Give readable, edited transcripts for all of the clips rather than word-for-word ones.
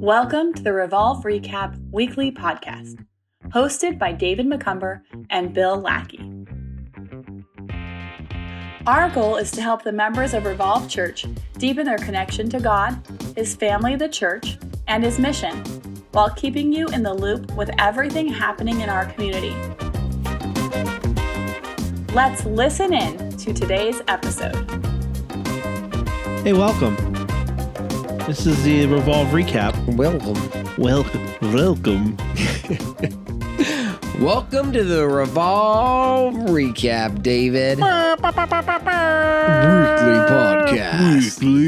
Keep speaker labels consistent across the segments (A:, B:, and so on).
A: Welcome to the Revolve Recap Weekly Podcast, hosted by David McCumber and Bill Lackey. Our goal is to help the members of Revolve Church deepen their connection to God, His family, the church, and His mission, while keeping you in the loop with everything happening in our community. Let's listen in to today's episode.
B: Hey, welcome. This is the Revolve Recap.
C: Welcome.
B: Welcome.
C: Welcome to the Revolve Recap, David.
B: Weekly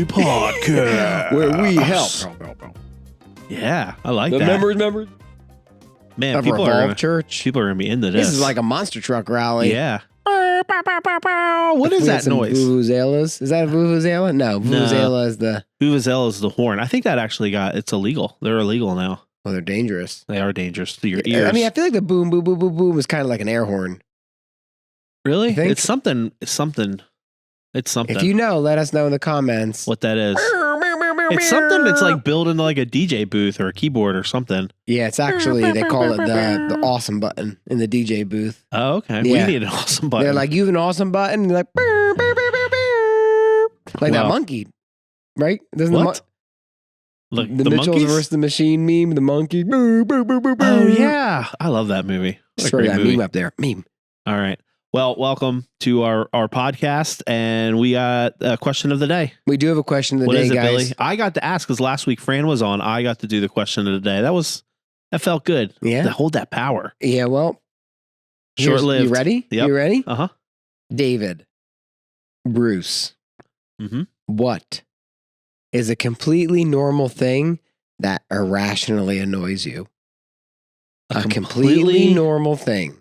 B: podcast.
C: Where we help.
B: Yeah, I like
C: The
B: that.
C: members.
B: Man,
C: Of
B: people
C: Revolve
B: are
C: Church.
B: going to be into this.
C: This is like a monster truck rally.
B: Yeah. What is that noise?
C: Vuvuzelas. Is that a vuvuzela? No, vuvuzela is the...
B: Vuvuzela is the horn. I think that actually it's illegal. They're illegal now.
C: Well, they're dangerous.
B: They are dangerous to your ears.
C: I mean, I feel like the boom, boom, boom, boom, boom is kind of like an air horn.
B: Really?
C: I think
B: It's something.
C: If you know, let us know in the comments.
B: What that is. It's something that's like built into like a DJ booth or a keyboard or something.
C: Yeah, it's actually, they call it the awesome button in the DJ booth.
B: Oh, okay.
C: Yeah.
B: We need an awesome button.
C: They're like, you have an awesome button? And they're like, "Burr, burr, burr, burr, burr." Like that
B: Wow.
C: monkey, right? Doesn't
B: What?
C: the
B: The
C: Mitchells
B: monkeys?
C: versus the Machine meme, the monkey. Burr, burr, burr, burr,
B: Oh,
C: burr.
B: yeah. I love that movie. What a
C: Sorry,
B: great
C: that
B: movie.
C: meme up there. Meme.
B: All right. Well, welcome to our podcast, and we got a question of the day.
C: We do have a question of the
B: What
C: day,
B: is it,
C: guys.
B: Billy? I got to ask because last week Fran was on. I got to do the question of the day. That felt good.
C: Yeah.
B: To hold that power.
C: Yeah, well, here's-
B: Short-lived.
C: You ready?
B: Yep.
C: You ready?
B: Uh huh.
C: David, Bruce,
B: Mm-hmm.
C: what is a completely normal thing that irrationally annoys you? A completely normal thing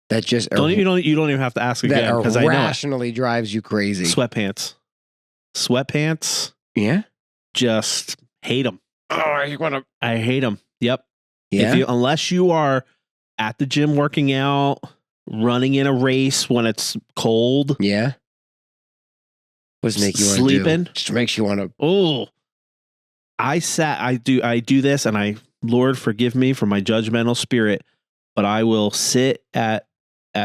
C: that just
B: You don't even have to ask again
C: that
B: because I know it.
C: irrationally drives you crazy.
B: Sweatpants.
C: Yeah.
B: Just hate them.
C: Oh, you want to?
B: I hate them. Yep.
C: Yeah.
B: Unless you are at the gym working out, running in a race when it's cold,
C: Yeah. What does it make you want to do?
B: Sleeping.
C: Just makes you want to.
B: oh, I do this, and Lord forgive me for my judgmental spirit, but I will sit at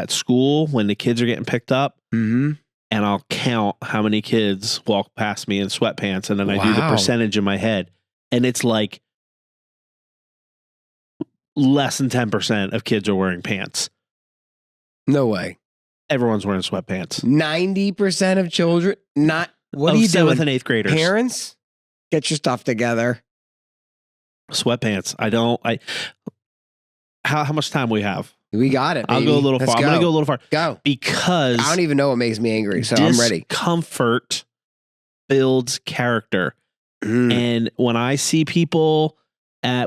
B: school when the kids are getting picked up,
C: Mm-hmm.
B: and I'll count how many kids walk past me in sweatpants, and then I do the
C: Wow.
B: percentage in my head, and it's like less than 10% of kids are wearing pants.
C: No way.
B: Everyone's wearing sweatpants.
C: 90% of children not. What are you doing?
B: 7th and 8th graders.
C: Parents, get your stuff together.
B: Sweatpants. How much time we have?
C: We got it.
B: I'll
C: baby.
B: go a little
C: Let's
B: far. I'm going to go a little far
C: Go.
B: because
C: I don't even know what makes me angry, so I'm ready.
B: Discomfort builds character.
C: Mm.
B: And when I see people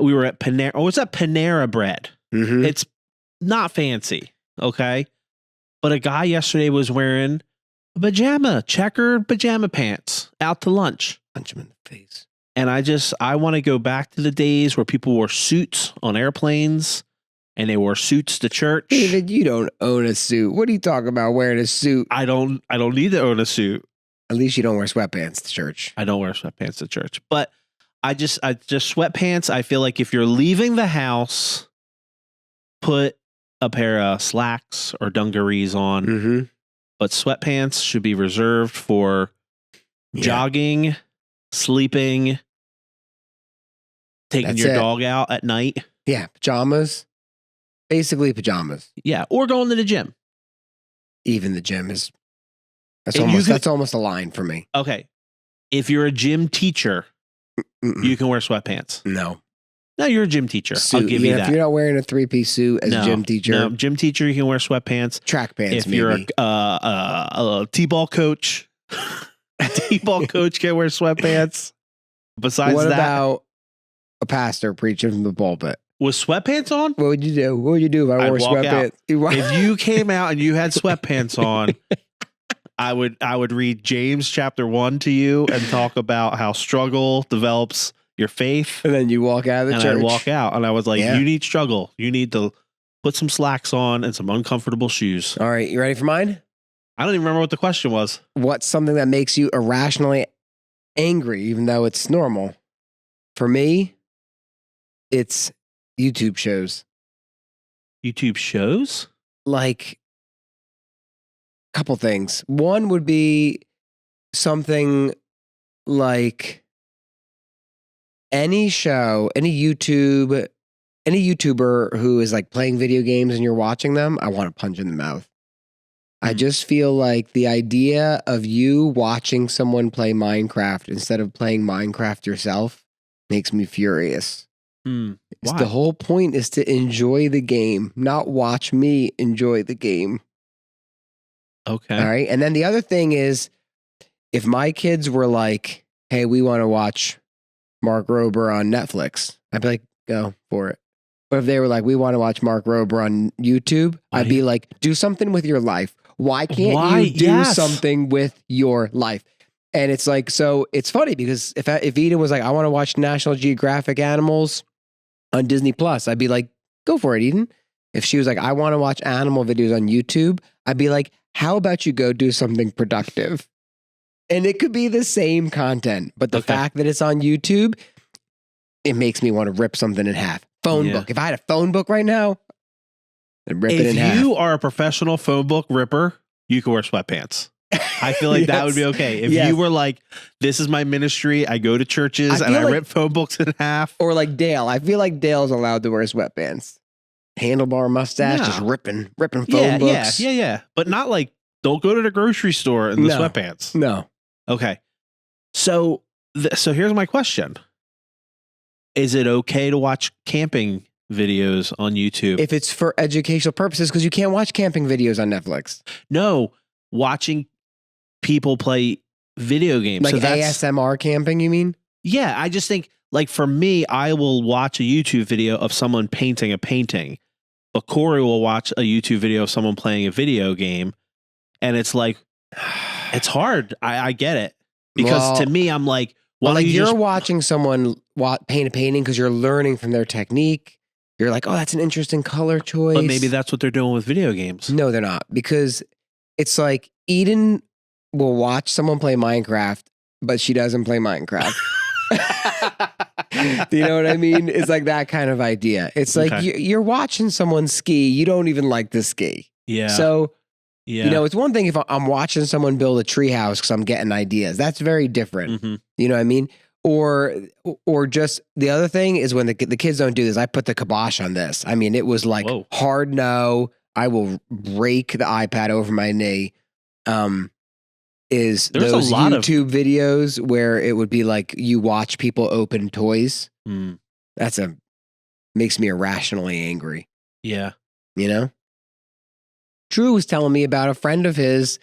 B: we were at Panera. Oh, it's at Panera Bread.
C: Mhm.
B: It's not fancy. Okay. But a guy yesterday was wearing checkered pajama pants out to lunch.
C: Punch him in the face.
B: And I want to go back to the days where people wore suits on airplanes and they wore suits to church.
C: David, you don't own a suit. What are you talking about wearing a suit?
B: I don't need to own a suit.
C: At least you don't wear sweatpants to church.
B: I don't wear sweatpants to church, but I just sweatpants. I feel like if you're leaving the house, put a pair of slacks or dungarees on,
C: Mm-hmm.
B: but sweatpants should be reserved for jogging, sleeping, taking
C: That's
B: your
C: it.
B: dog out at night.
C: Yeah, pajamas. Basically pajamas.
B: Yeah, or going to the gym.
C: Even the gym is.
B: And you
C: That's almost a line for me.
B: Okay. If you're a gym teacher,
C: Mm-mm.
B: you can wear sweatpants.
C: No.
B: No, you're a gym teacher.
C: Suit.
B: I'll give you
C: If
B: that.
C: you're not wearing a 3-piece suit as a gym teacher,
B: No, gym teacher, you can wear sweatpants.
C: track pants
B: If
C: maybe.
B: you're a T-ball coach, a T-ball coach can wear sweatpants. Besides
C: what
B: that,
C: about a pastor preaching from the pulpit?
B: with sweatpants on,
C: What would you do? What would you do if I
B: I'd
C: wore
B: walk
C: sweatpants?
B: if you came out and you had sweatpants on, I would read James chapter 1 to you and talk about how struggle develops your faith.
C: And then you walk out of the
B: And
C: church.
B: I'd walk out and I was like,
C: Yeah.
B: you need struggle. You need to put some slacks on and some uncomfortable shoes.
C: All right, you ready for mine?
B: I don't even remember what the question was.
C: What's something that makes you irrationally angry, even though it's normal? For me, It's YouTube shows.
B: YouTube shows?
C: Like, a couple things. One would be something like any show, any YouTuber who is like playing video games and you're watching them, I want to punch in the mouth. I just feel like the idea of you watching someone play Minecraft instead of playing Minecraft yourself makes me furious.
B: Why?
C: The whole point is to enjoy the game, not watch me enjoy the game.
B: Okay.
C: All right. And then the other thing is, if my kids were like, hey, we want to watch Mark Rober on Netflix, I'd be like, go for it. But if they were like, we want to watch Mark Rober on YouTube, I'd be like, do something with your life. Why can't you do something with your life? And it's like, so it's funny because if Eden was like, I want to watch National Geographic animals on Disney Plus, I'd be like, go for it, Eden. If she was like, I want to watch animal videos on YouTube, I'd be like, how about you go do something productive? And it could be the same content, but the fact that it's on YouTube, it makes me want to rip something in half. Phone book. If I had a phone book right now, I'd rip it in half.
B: If you are a professional phone book ripper, you can wear sweatpants. I feel like that would be okay. If you were like, this is my ministry, I go to churches and I rip phone books in half.
C: Or like Dale. I feel like Dale's allowed to wear sweatpants. Handlebar mustache, just ripping phone books.
B: Yeah. But not like, don't go to the grocery store in the sweatpants.
C: No.
B: Okay. So here's my question. Is it okay to watch camping videos on YouTube?
C: If it's for educational purposes, because you can't watch camping videos on Netflix.
B: No, watching people play video games.
C: Like ASMR camping, you mean?
B: Yeah, I just think, like, for me, I will watch a YouTube video of someone painting a painting, but Corey will watch a YouTube video of someone playing a video game, and it's like, it's hard. I get it. Because to me, I'm like,
C: you're watching someone paint a painting because you're learning from their technique. You're like, oh, that's an interesting color choice.
B: But maybe that's what they're doing with video games.
C: No, they're not. Because it's like Eden will watch someone play Minecraft, but she doesn't play Minecraft. Do you know what I mean? It's like that kind of idea. It's like you're watching someone ski. You don't even like to ski.
B: Yeah.
C: So, you know, it's one thing if I'm watching someone build a treehouse because I'm getting ideas. That's very different.
B: Mm-hmm.
C: You know what I mean? Or just the other thing is when the kids don't do this, I put the kibosh on this. I mean, it was like hard no. I will rake the iPad over my knee. There's those YouTube videos where it would be like you watch people open toys. Makes me irrationally angry.
B: Yeah.
C: You know? Drew was telling me about a friend of his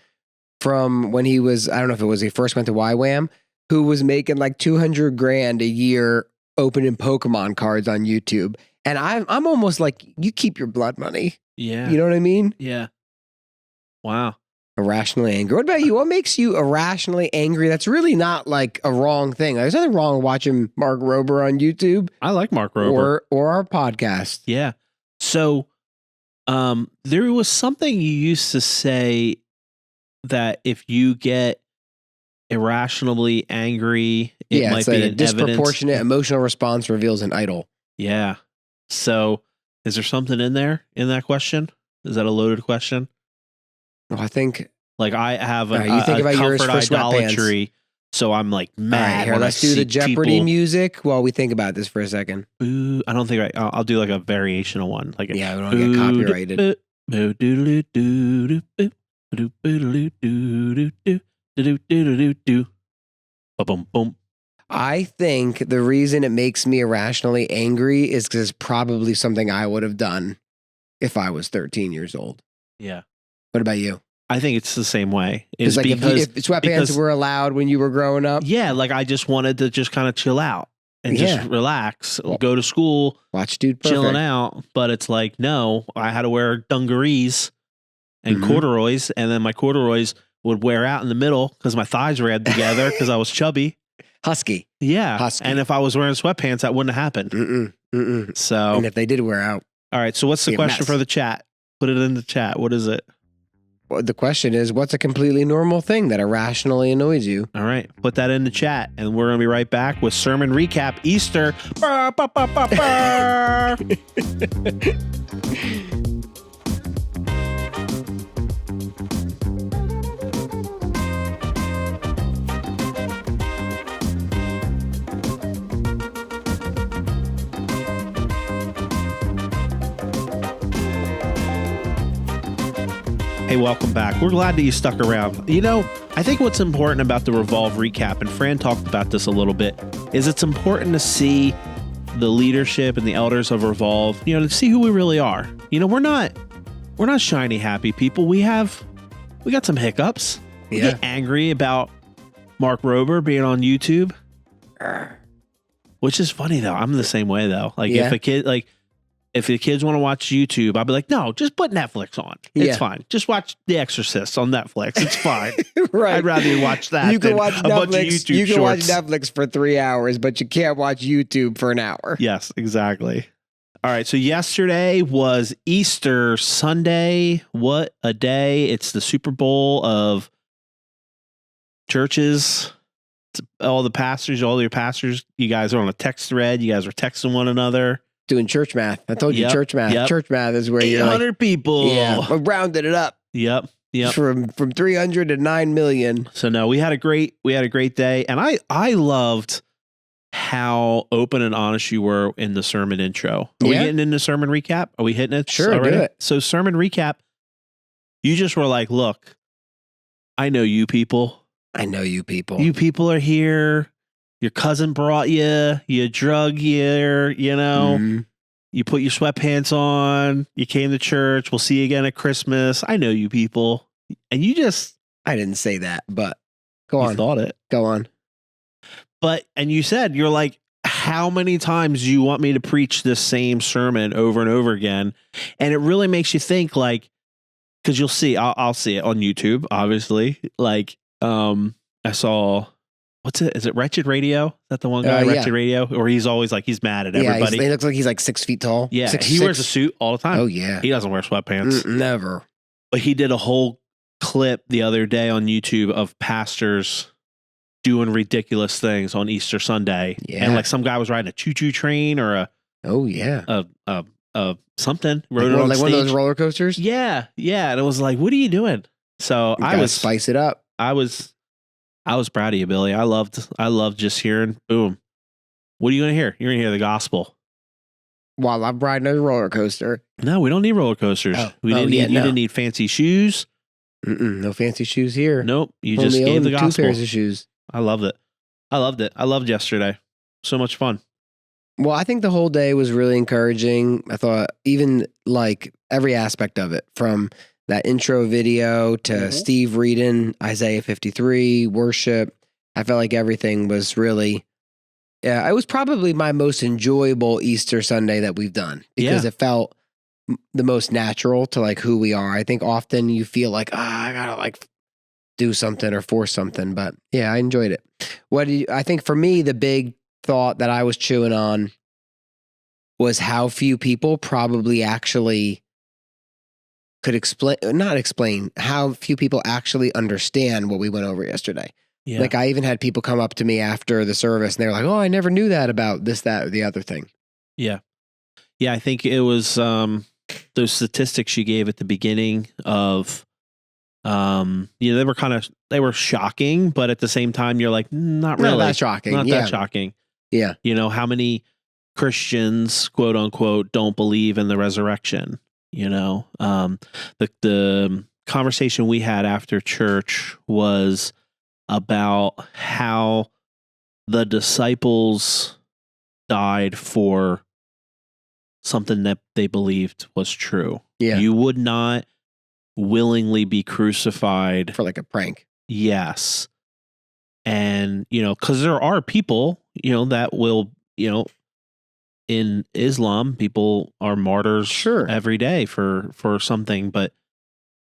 C: from when he was, I don't know if it was he first went to YWAM, who was making like $200,000 a year opening Pokemon cards on YouTube. And I'm almost like, you keep your blood money.
B: Yeah.
C: You know what I mean?
B: Yeah. Wow.
C: Irrationally angry. What about you? What makes you irrationally angry? That's really not like a wrong thing. There's nothing wrong with watching Mark Rober on YouTube.
B: I like Mark Rober.
C: Or our podcast.
B: Yeah. So there was something you used to say that if you get irrationally angry, it might be
C: a disproportionate emotional response reveals an idol.
B: Yeah. So is there something in that question? Is that a loaded question?
C: Well, I think
B: like I have
C: you think about yours for
B: idolatry, so I'm like mad.
C: All right, let's do the Jeopardy music while we think about this for a second.
B: I don't think I'll do like a variation of one. Like
C: we don't get copyrighted. I think the reason it makes me irrationally angry is because it's probably something I would have done if I was 13 years old.
B: Yeah.
C: What about you?
B: I think it's the same way.
C: It's like if sweatpants were allowed when you were growing up.
B: Yeah, like I just wanted to just kind of chill out and just relax, go to school,
C: watch Dude Perfect,
B: chilling out. But it's like, no, I had to wear dungarees and corduroys, and then my corduroys would wear out in the middle because my thighs were together because I was chubby.
C: Husky.
B: Yeah.
C: Husky.
B: And if I was wearing sweatpants, that wouldn't have happened. So,
C: and if they did wear out.
B: All right. So what's the question for the chat? Put it in the chat. What is it?
C: the question is, what's a completely normal thing that irrationally annoys you?
B: All right. Put that in the chat, and we're going to be right back with Sermon Recap Easter. Burr, burr, burr, burr, burr. Hey, welcome back. We're glad that you stuck around. You know, I think what's important about the Revolve recap, and Fran talked about this a little bit, is it's important to see the leadership and the elders of Revolve, you know, to see who we really are. You know, we're not shiny, happy people. We got some hiccups. We get angry about Mark Rober being on YouTube, which is funny though. I'm the same way though. Like if the kids want to watch YouTube, I'll be like, no, just put Netflix on. It's fine. Just watch The Exorcist on Netflix. It's fine.
C: Right.
B: I'd rather you watch that.
C: You can watch
B: a bunch of
C: Netflix.
B: YouTube
C: You can
B: shorts.
C: watch Netflix for 3 hours, but you can't watch YouTube for an hour.
B: Yes, exactly. All right. So yesterday was Easter Sunday. What a day. It's the Super Bowl of churches. All your pastors, you guys are on a text thread. You guys are texting one another.
C: Doing church math. I told you church math.
B: Yep.
C: Church math is where you're
B: 800 people.
C: Yeah, I rounded it up.
B: Yep.
C: From 300 to 9 million.
B: So no, we had a great day, and I loved how open and honest you were in the sermon intro. Are we getting into sermon recap? Are we hitting it?
C: Sure,
B: already?
C: do it.
B: So sermon recap, you just were like, look, I know you people.
C: I know you people.
B: You people are here. Your cousin brought you. You drug here. You know.
C: Mm-hmm.
B: You put your sweatpants on. You came to church. We'll see you again at Christmas. I know you people. And you just...
C: I didn't say that, but go on.
B: You thought it.
C: Go on.
B: And you said, you're like, how many times do you want me to preach this same sermon over and over again? And it really makes you think, like, because you'll see, I'll see it on YouTube, obviously. Like, I saw... What's it? Is it Wretched Radio? Is that the one guy, Wretched Radio? Or he's always like, he's mad at everybody.
C: He looks like he's like 6 feet tall.
B: Yeah, he wears a suit all the time.
C: Oh, yeah.
B: He doesn't wear sweatpants.
C: Never.
B: But he did a whole clip the other day on YouTube of pastors doing ridiculous things on Easter Sunday. Yeah. And like some guy was riding a choo-choo train or a something. Rode it on
C: like
B: stage.
C: One of those roller coasters?
B: Yeah. Yeah. And it was like, what are you doing? So I was
C: spice it up.
B: I was proud of you, Billy. I loved just hearing, boom. What are you going to hear? You're going to hear the gospel.
C: While I'm riding a roller coaster.
B: No, we don't need roller coasters. You didn't need fancy shoes.
C: No fancy shoes here.
B: Nope. You just gave the gospel.
C: 2 pairs of shoes.
B: I loved it. I loved yesterday. So much fun.
C: Well, I think the whole day was really encouraging. I thought even like every aspect of it, from that intro video to Steve reading Isaiah 53, worship. I felt like everything was really, it was probably my most enjoyable Easter Sunday that we've done because it felt the most natural to like who we are. I think often you feel like, I gotta like do something or force something, but yeah, I enjoyed it. I think for me, the big thought that I was chewing on was how few people probably actually could not explain how few people actually understand what we went over yesterday. Yeah. Like I even had people come up to me after the service and they were like, oh, I never knew that about this, that, or the other thing.
B: Yeah. Yeah. I think it was those statistics you gave at the beginning of, they were shocking, but at the same time, you're like, not really.
C: Not that shocking.
B: Not that shocking. Yeah. You know, how many Christians, quote unquote, don't believe in the resurrection? You know, the conversation we had after church was about how the disciples died for something that they believed was true.
C: Yeah.
B: You would not willingly be crucified
C: for like a prank.
B: Yes. And, you know, because there are people, you know, that will, you know, in Islam, people are martyrs every day for something, but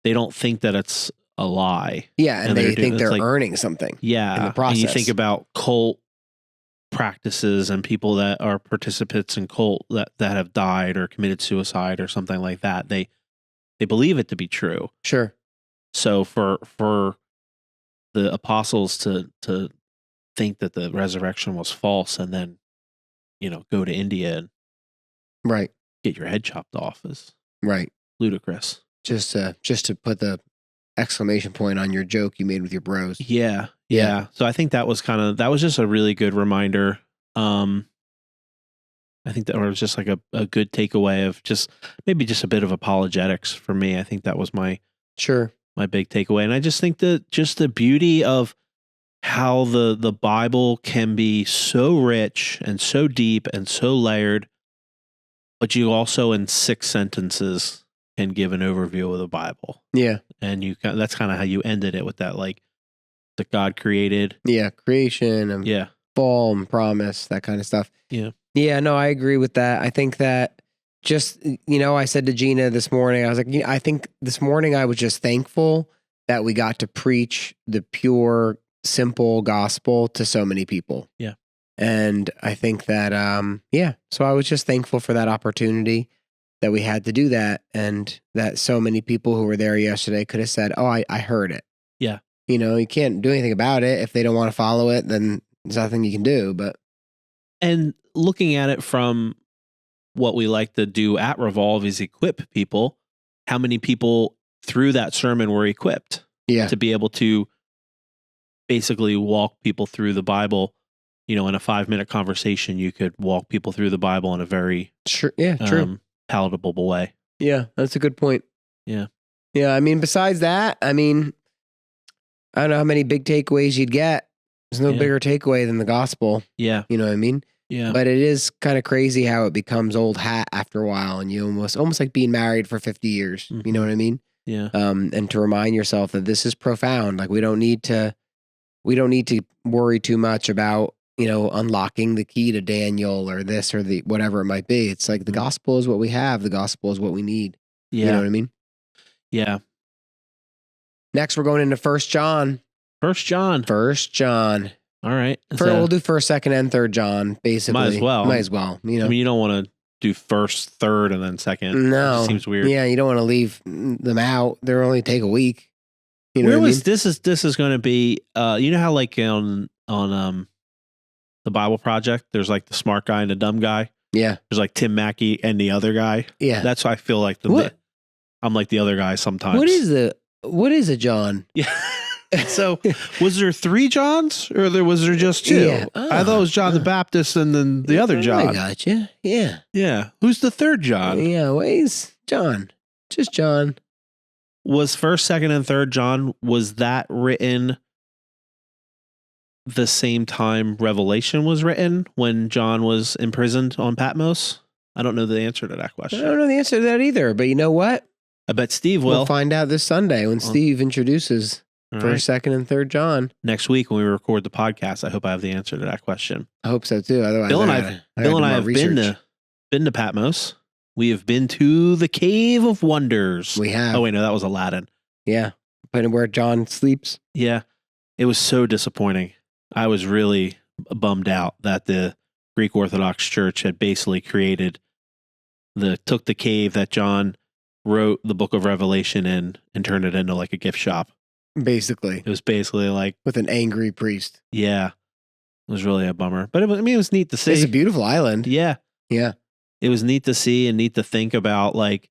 B: they don't think that it's a lie.
C: Yeah, and they think they're earning something.
B: Yeah,
C: in the process.
B: And you think about cult practices and people that are participants in cult that have died or committed suicide or something like that. They believe it to be true.
C: Sure.
B: So for the apostles to think that the resurrection was false and then, go to India and
C: Right.
B: get your head chopped off is
C: Right.
B: ludicrous.
C: Just to put the exclamation point on your joke you made with your bros.
B: Yeah.
C: Yeah.
B: So I think that was just a really good reminder. I think that was just like a good takeaway of maybe just a bit of apologetics for me. I think that was my big takeaway. And I just think that just the beauty of how the Bible can be so rich and so deep and so layered, but you also in 6 sentences can give an overview of the Bible.
C: Yeah.
B: And that's kind of how you ended it with that, like, that God created.
C: Yeah. Creation and fall and promise, that kind of stuff.
B: Yeah.
C: Yeah, no, I agree with that. I think that just, I said to Gina this morning, I was like, I think this morning I was just thankful that we got to preach the pure, simple gospel to so many people.
B: Yeah.
C: And I think that, so I was just thankful for that opportunity that we had to do that. And that so many people who were there yesterday could have said, oh, I heard it.
B: Yeah.
C: You can't do anything about it. If they don't want to follow it, then there's nothing you can do.
B: And looking at it from what we like to do at Revolve is equip people. How many people through that sermon were equipped to be able to basically walk people through the Bible? In a 5-minute conversation, you could walk people through the Bible in a very
C: true
B: palatable way.
C: Yeah, that's a good point.
B: Yeah.
C: Yeah, I mean, besides that, I don't know how many big takeaways you'd get. There's no bigger takeaway than the gospel.
B: Yeah.
C: You know what I mean?
B: Yeah.
C: But it is kind of crazy how it becomes old hat after a while, and you almost like being married for 50 years.
B: Mm-hmm.
C: You know what I mean?
B: Yeah.
C: And to remind yourself that this is profound. Like we don't need to worry too much about, unlocking the key to Daniel or this or the whatever it might be. It's like the gospel is what we have. The gospel is what we need.
B: Yeah.
C: You know what I mean?
B: Yeah.
C: Next, we're going into 1 John.
B: 1 John.
C: 1 John.
B: All right.
C: We'll do 1st, 2nd, and 3rd John, basically.
B: Might as well.
C: You know?
B: I mean, you don't want to do 1st, 3rd, and then 2nd.
C: No.
B: It seems weird.
C: Yeah, you don't want to leave them out. They'll only take a week. You know
B: Where
C: what
B: was
C: I mean?
B: this is going to be? You know how like on the Bible Project, there's like the smart guy and the dumb guy.
C: Yeah.
B: There's like Tim Mackey and the other guy.
C: Yeah.
B: That's why I feel like I'm like the other guy sometimes.
C: What is a John?
B: Yeah. So was there 3 Johns or was there just 2?
C: Yeah.
B: I thought it was John the Baptist and then the other John.
C: I got you. Yeah.
B: Yeah. Who's the 3rd John?
C: Yeah. Ways John. Just John.
B: Was 1st, 2nd, and 3rd John, was that written the same time Revelation was written when John was imprisoned on Patmos? I don't know the answer to that question.
C: I don't know the answer to that either, but you know what?
B: I bet Steve will.
C: We'll find out this Sunday when Steve introduces
B: All
C: 1st, 2nd, and 3rd John.
B: Next week when we record the podcast, I hope I have the answer to that question.
C: I hope so too. Otherwise,
B: Bill and I have been to Patmos. We have been to the Cave of Wonders.
C: We have.
B: Oh wait, no, that was Aladdin.
C: Yeah, but where John sleeps.
B: Yeah, it was so disappointing. I was really bummed out that the Greek Orthodox Church had basically took the cave that John wrote the book of Revelation in and turned it into like a gift shop.
C: Basically.
B: It was basically like
C: with an angry priest.
B: Yeah. It was really a bummer. But it was neat to see.
C: It's a beautiful island.
B: Yeah.
C: Yeah.
B: It was neat to see and neat to think about, like,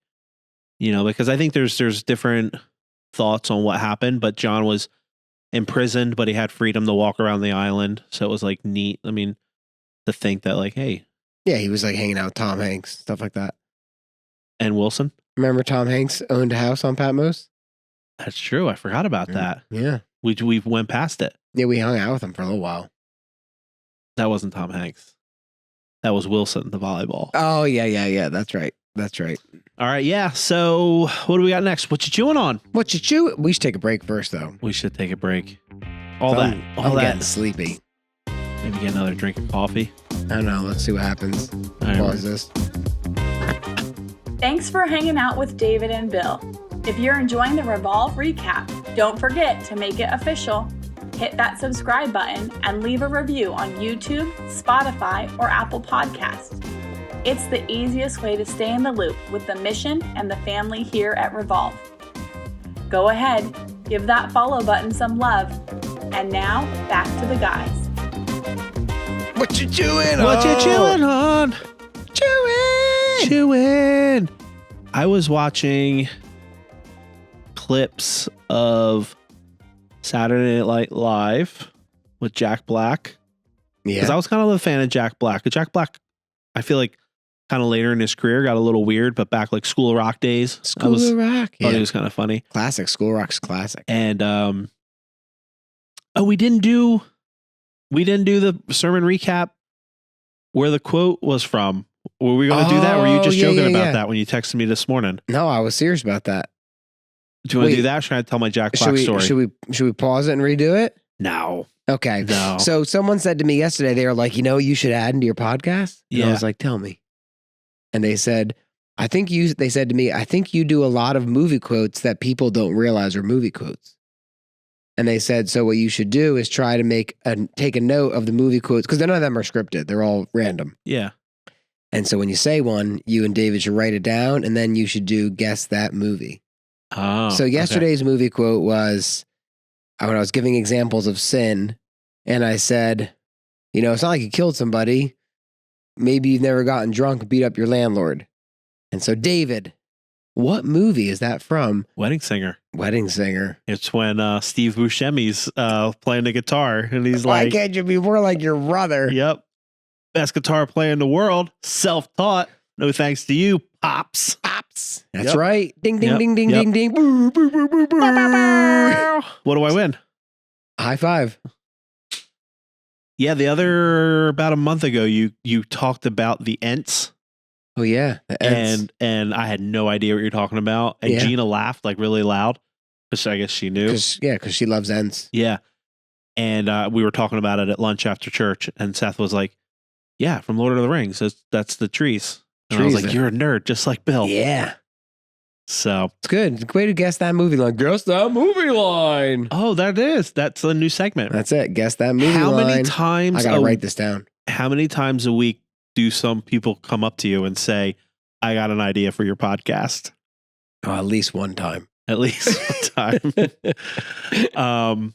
B: because I think there's different thoughts on what happened, but John was imprisoned, but he had freedom to walk around the island. So it was like neat. I mean, to think that like, hey.
C: Yeah, he was like hanging out with Tom Hanks, stuff like that.
B: And Wilson.
C: Remember Tom Hanks owned a house on Patmos?
B: That's true. I forgot about that.
C: Yeah.
B: We went past it.
C: Yeah, we hung out with him for a little while.
B: That wasn't Tom Hanks. That was Wilson, the volleyball.
C: Oh, yeah. That's right.
B: All right, yeah. So what do we got next? What you chewing on?
C: What you chew? We should take a break first, though.
B: We should take a break.
C: I'm getting sleepy.
B: Maybe get another drink of coffee.
C: I don't know. Let's see what happens.
B: All right.
C: Pause this.
A: Thanks for hanging out with David and Bill. If you're enjoying the Revolve recap, don't forget to make it official. Hit that subscribe button and leave a review on YouTube, Spotify, or Apple Podcasts. It's the easiest way to stay in the loop with the mission and the family here at Revolve. Go ahead, Give that follow button some love. And now, back to the guys.
C: What you chewing on?
B: What you chewing on? Chewing. I was watching clips of Saturday Night Live with Jack Black.
C: Yeah.
B: Because I was kind of a fan of Jack Black. But Jack Black, I feel like kind of later in his career got a little weird, but back like School of Rock days.
C: School of Rock.
B: Thought it was kind of funny.
C: Classic. School of Rock's classic.
B: And we didn't do the sermon recap where the quote was from. Were we going to do that? Or were you just joking about that when you texted me this morning?
C: No, I was serious about that.
B: Do you want to do that? Or should I tell my Jack Black story?
C: Should we pause it and redo it?
B: No.
C: Okay.
B: No.
C: So someone said to me yesterday, they were like, you should add into your podcast. And I was like, tell me. And they said, they said to me, I think you do a lot of movie quotes that people don't realize are movie quotes. And they said, so what you should do is try to take a note of the movie quotes, because none of them are scripted. They're all random.
B: Yeah.
C: And so when you say one, you and David should write it down, and then you should do guess that movie.
B: Oh.
C: So yesterday's movie quote was, when I was giving examples of sin, and I said, it's not like you killed somebody. Maybe you've never gotten drunk and beat up your landlord. And so, David, what movie is that from?
B: Wedding Singer.
C: Wedding Singer.
B: It's when Steve Buscemi's playing the guitar, and he's
C: Why
B: like,
C: can't you be more like your brother?
B: Yep. Best guitar player in the world. Self-taught. No thanks to you, Pops.
C: Pops. That's right. Ding, ding,
B: Yep.
C: ding, ding,
B: Yep.
C: ding, ding. Boo, boo, boo, boo, boo.
B: What do I win?
C: High five.
B: Yeah, about a month ago, you talked about the Ents.
C: Oh, yeah. The Ents.
B: And I had no idea what you're talking about. And
C: Yeah.
B: Gina laughed like really loud, because I guess she knew.
C: Because she loves Ents.
B: Yeah. And we were talking about it at lunch after church, and Seth was like, yeah, from Lord of the Rings. That's the trees. And I was like, you're a nerd, just like Bill.
C: Yeah.
B: So
C: It's good. Way to guess that movie line. Guess that movie line.
B: oh, that's a new segment.
C: That's it. Guess that movie line.
B: How many times
C: I got to write this down.
B: How many times a week do some people come up to you and say, I got an idea for your podcast?
C: Oh, at least one time.
B: At least one time.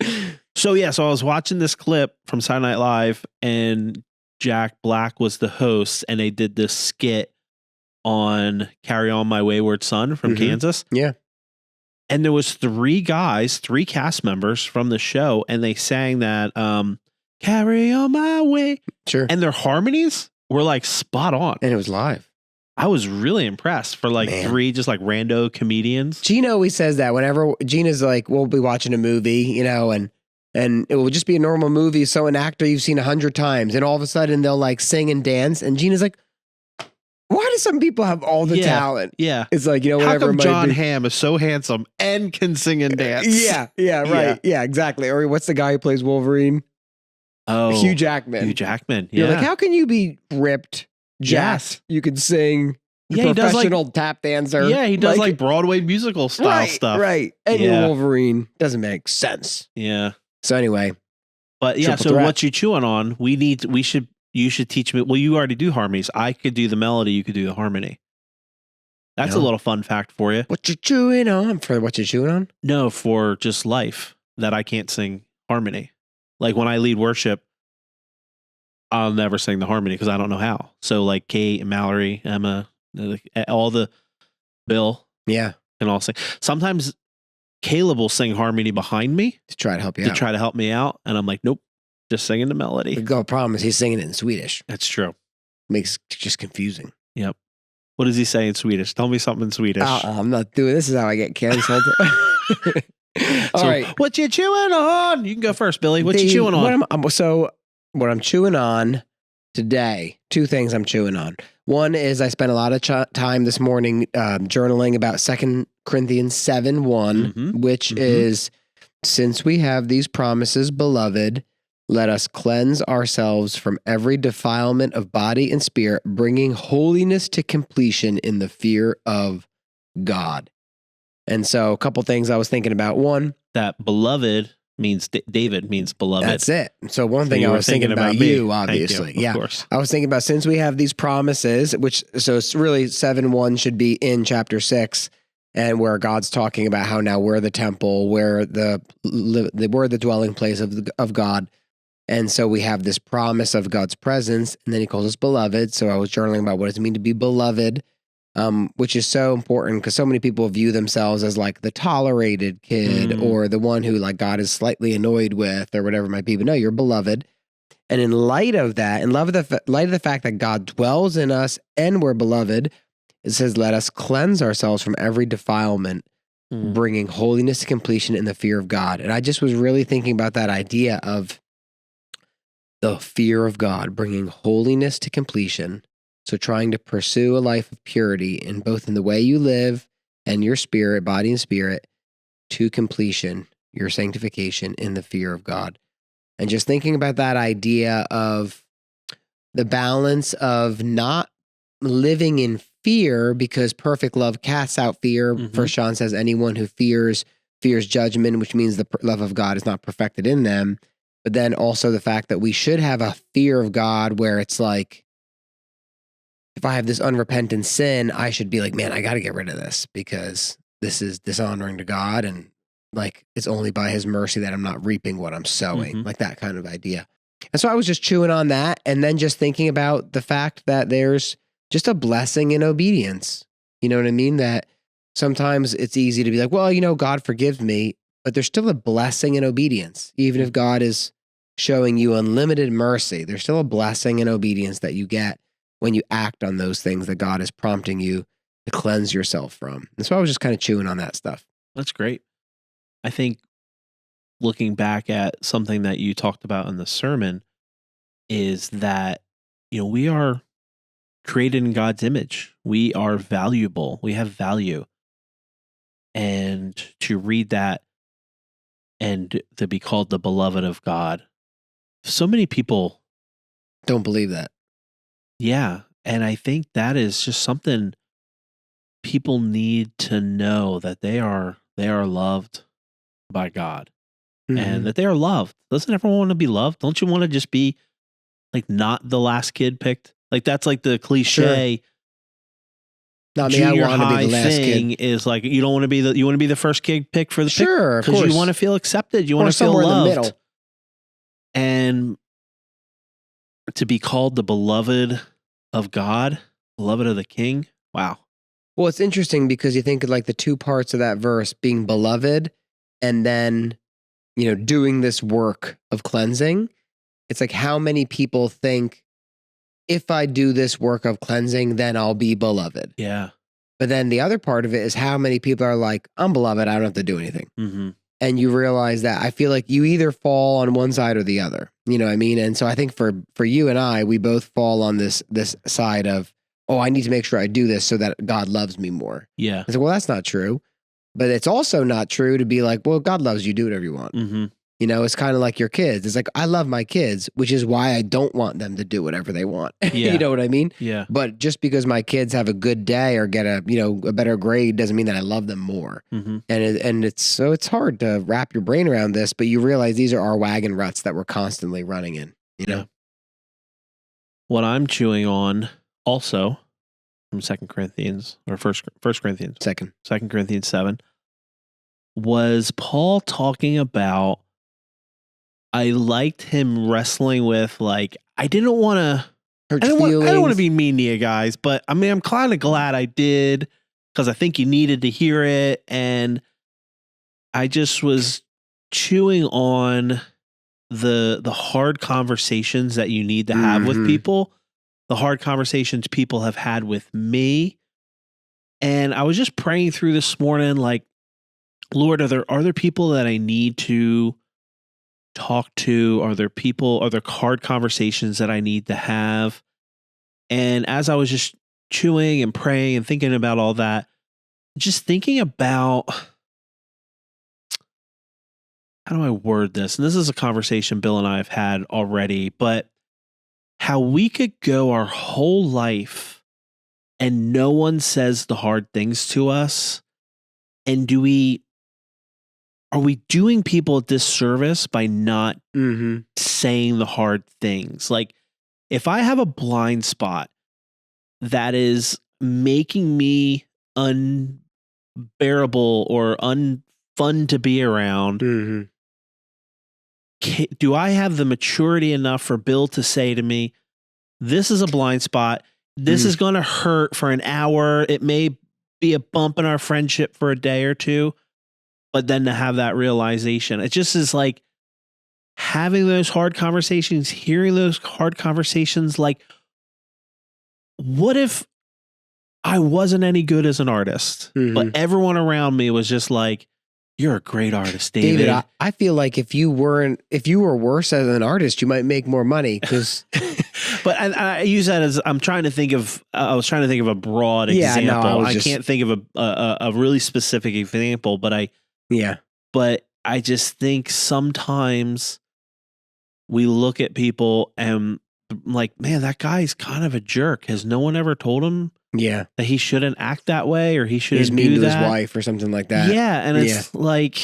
B: So I was watching this clip from Saturday Night Live, and Jack Black was the host, and they did this skit on Carry On My Wayward Son from Kansas.
C: Yeah.
B: And there was three cast members from the show, and they sang that Carry On My Way.
C: Sure.
B: And their harmonies were like spot on.
C: And it was live.
B: I was really impressed for like three just like rando comedians.
C: Gina always says that whenever Gina's like, we'll be watching a movie, and it will just be a normal movie. So an actor you've seen 100 times, and all of a sudden they'll like sing and dance. And Gina's like, why do some people have all the talent?
B: Yeah.
C: It's like,
B: How
C: whatever.
B: come John Hamm is so handsome and can sing and dance?
C: Yeah, right. Yeah, exactly. Or what's the guy who plays Wolverine?
B: Oh,
C: Hugh Jackman.
B: Hugh Jackman.
C: You're
B: Yeah.
C: like, how can you be ripped, jacked?
B: Yes.
C: You could sing.
B: Yeah, he does
C: Professional tap dancer.
B: Yeah, he does like Broadway musical style stuff.
C: Right. And
B: Yeah.
C: you're Wolverine. Doesn't make sense.
B: Yeah.
C: So anyway.
B: But yeah,
C: Triple
B: so
C: threat.
B: what you chewing on, you should teach me. Well, you already do harmonies. I could do the melody. You could do the harmony. That's a little fun fact for you.
C: What you chewing on? For what you chewing on?
B: No, for just life, that I can't sing harmony. Like when I lead worship, I'll never sing the harmony because I don't know how. So like Kate and Mallory, Emma, all the Bill,
C: Yeah.
B: can all sing. Sometimes Caleb will sing harmony behind me
C: To try to help you
B: to
C: out.
B: try to help me out, and I'm like, nope, just singing the melody.
C: The problem is he's singing it in Swedish.
B: That's true.
C: Makes it just confusing.
B: Yep. What does he say in Swedish? Tell me something in Swedish.
C: I'm not doing this. Is how I get canceled. All
B: So,
C: right.
B: what you chewing on? You can go first, Billy. What you chewing on?
C: What I'm chewing on today, two things I'm chewing on. One is I spent a lot of time this morning journaling about 2 Corinthians 7:1,
B: Mhm.
C: which
B: Mhm.
C: is, since we have these promises, beloved, let us cleanse ourselves from every defilement of body and spirit, bringing holiness to completion in the fear of God. And so a couple things I was thinking about. One,
B: That beloved means David means beloved.
C: that's it. So one
B: So
C: thing
B: you
C: I
B: were
C: was thinking about
B: me.
C: you,
B: Thank
C: obviously.
B: you,
C: Yeah.
B: Of course.
C: I was thinking about, since we have these promises, so it's really 7:1 should be in chapter 6. and where God's talking about how now we're the temple, we're the dwelling place of God. And so we have this promise of God's presence, and then he calls us beloved. So I was journaling about what does it mean to be beloved, which is so important because so many people view themselves as like the tolerated kid or the one who like God is slightly annoyed with or whatever it might be. But no, you're beloved. And in light of that, in light of the fact that God dwells in us and we're beloved, it says, let us cleanse ourselves from every defilement, bringing holiness to completion in the fear of God. And I just was really thinking about that idea of the fear of God, bringing holiness to completion. So trying to pursue a life of purity in both in the way you live and your spirit, body and spirit, to completion, your sanctification in the fear of God. And just thinking about that idea of the balance of not living in fear, because perfect love casts out fear. First John says anyone who fears judgment, which means the love of God is not perfected in them. But then also the fact that we should have a fear of God where it's like, if I have this unrepentant sin, I should be like, man, I got to get rid of this because this is dishonoring to God. And like, it's only by his mercy that I'm not reaping what I'm sowing, like that kind of idea. And so I was just chewing on that and then just thinking about the fact that there's just a blessing in obedience. You know what I mean? That sometimes it's easy to be like, well, God forgives me, but there's still a blessing in obedience. Even if God is showing you unlimited mercy, there's still a blessing in obedience that you get when you act on those things that God is prompting you to cleanse yourself from. And so I was just kind of chewing on that stuff.
B: That's great. I think looking back at something that you talked about in the sermon is that, we are created in God's image. We are valuable. We have value. And to read that and to be called the beloved of God, so many people
C: don't believe that.
B: Yeah. And I think that is just something people need to know, that they are loved by God and that they are loved. Doesn't everyone want to be loved? Don't you want to just be like not the last kid picked? Like that's like the cliche.
C: Sure. Not me,
B: junior
C: I want to
B: high
C: be the last
B: thing
C: kid.
B: Is like you want to be the first kid picked for the
C: sure,
B: pick because you want to feel accepted. You want to feel loved.
C: In the middle.
B: And to be called the beloved of God, beloved of the King. Wow.
C: Well, it's interesting because you think of like the two parts of that verse being beloved and then, doing this work of cleansing. It's like how many people think if I do this work of cleansing, then I'll be beloved.
B: Yeah.
C: But then the other part of it is how many people are like, I'm beloved, I don't have to do anything. And you realize that I feel like you either fall on one side or the other. You know what I mean? And so I think for you and I, we both fall on this side of, oh, I need to make sure I do this so that God loves me more.
B: Yeah.
C: I said, well, that's not true. But it's also not true to be like, well, God loves you, do whatever you want. It's kind of like your kids. It's like, I love my kids, which is why I don't want them to do whatever they want.
B: Yeah.
C: You know what I mean?
B: Yeah.
C: But just because my kids have a good day or get a better grade doesn't mean that I love them more. And it's hard to wrap your brain around this, but you realize these are our wagon ruts that we're constantly running in,
B: Yeah. What I'm chewing on also from 2 Corinthians or 1 Corinthians, 2 Corinthians 7 was Paul talking about, I liked him wrestling with like, I don't want to be mean to you guys, but I mean, I'm kind of glad I did because I think you needed to hear it. And I just was chewing on the hard conversations that you need to have with people, the hard conversations people have had with me. And I was just praying through this morning, like, Lord, are there people that I need to talk to? Are there hard conversations that I need to have? And as I was just chewing and praying and thinking about all that, just thinking about, how do I word this? And this is a conversation Bill and I have had already, but how we could go our whole life and no one says the hard things to us. And are we doing people a disservice by not saying the hard things? Like, if I have a blind spot that is making me unbearable or unfun to be around, do I have the maturity enough for Bill to say to me, this is a blind spot. This is going to hurt for an hour. It may be a bump in our friendship for a day or two, but then to have that realization, it just is like having those hard conversations, hearing those hard conversations. Like, what if I wasn't any good as an artist, but everyone around me was just like, you're a great artist, David.
C: I feel like if you were worse as an artist, you might make more money because.
B: But I use that as I was trying to think of a broad example. I can't think of a really specific example, but I just think sometimes we look at people and like, man, that guy's kind of a jerk. Has no one ever told him that he shouldn't act that way or he shouldn't
C: mean
B: do
C: to
B: that?
C: His wife or something like that.
B: Yeah, and it's like,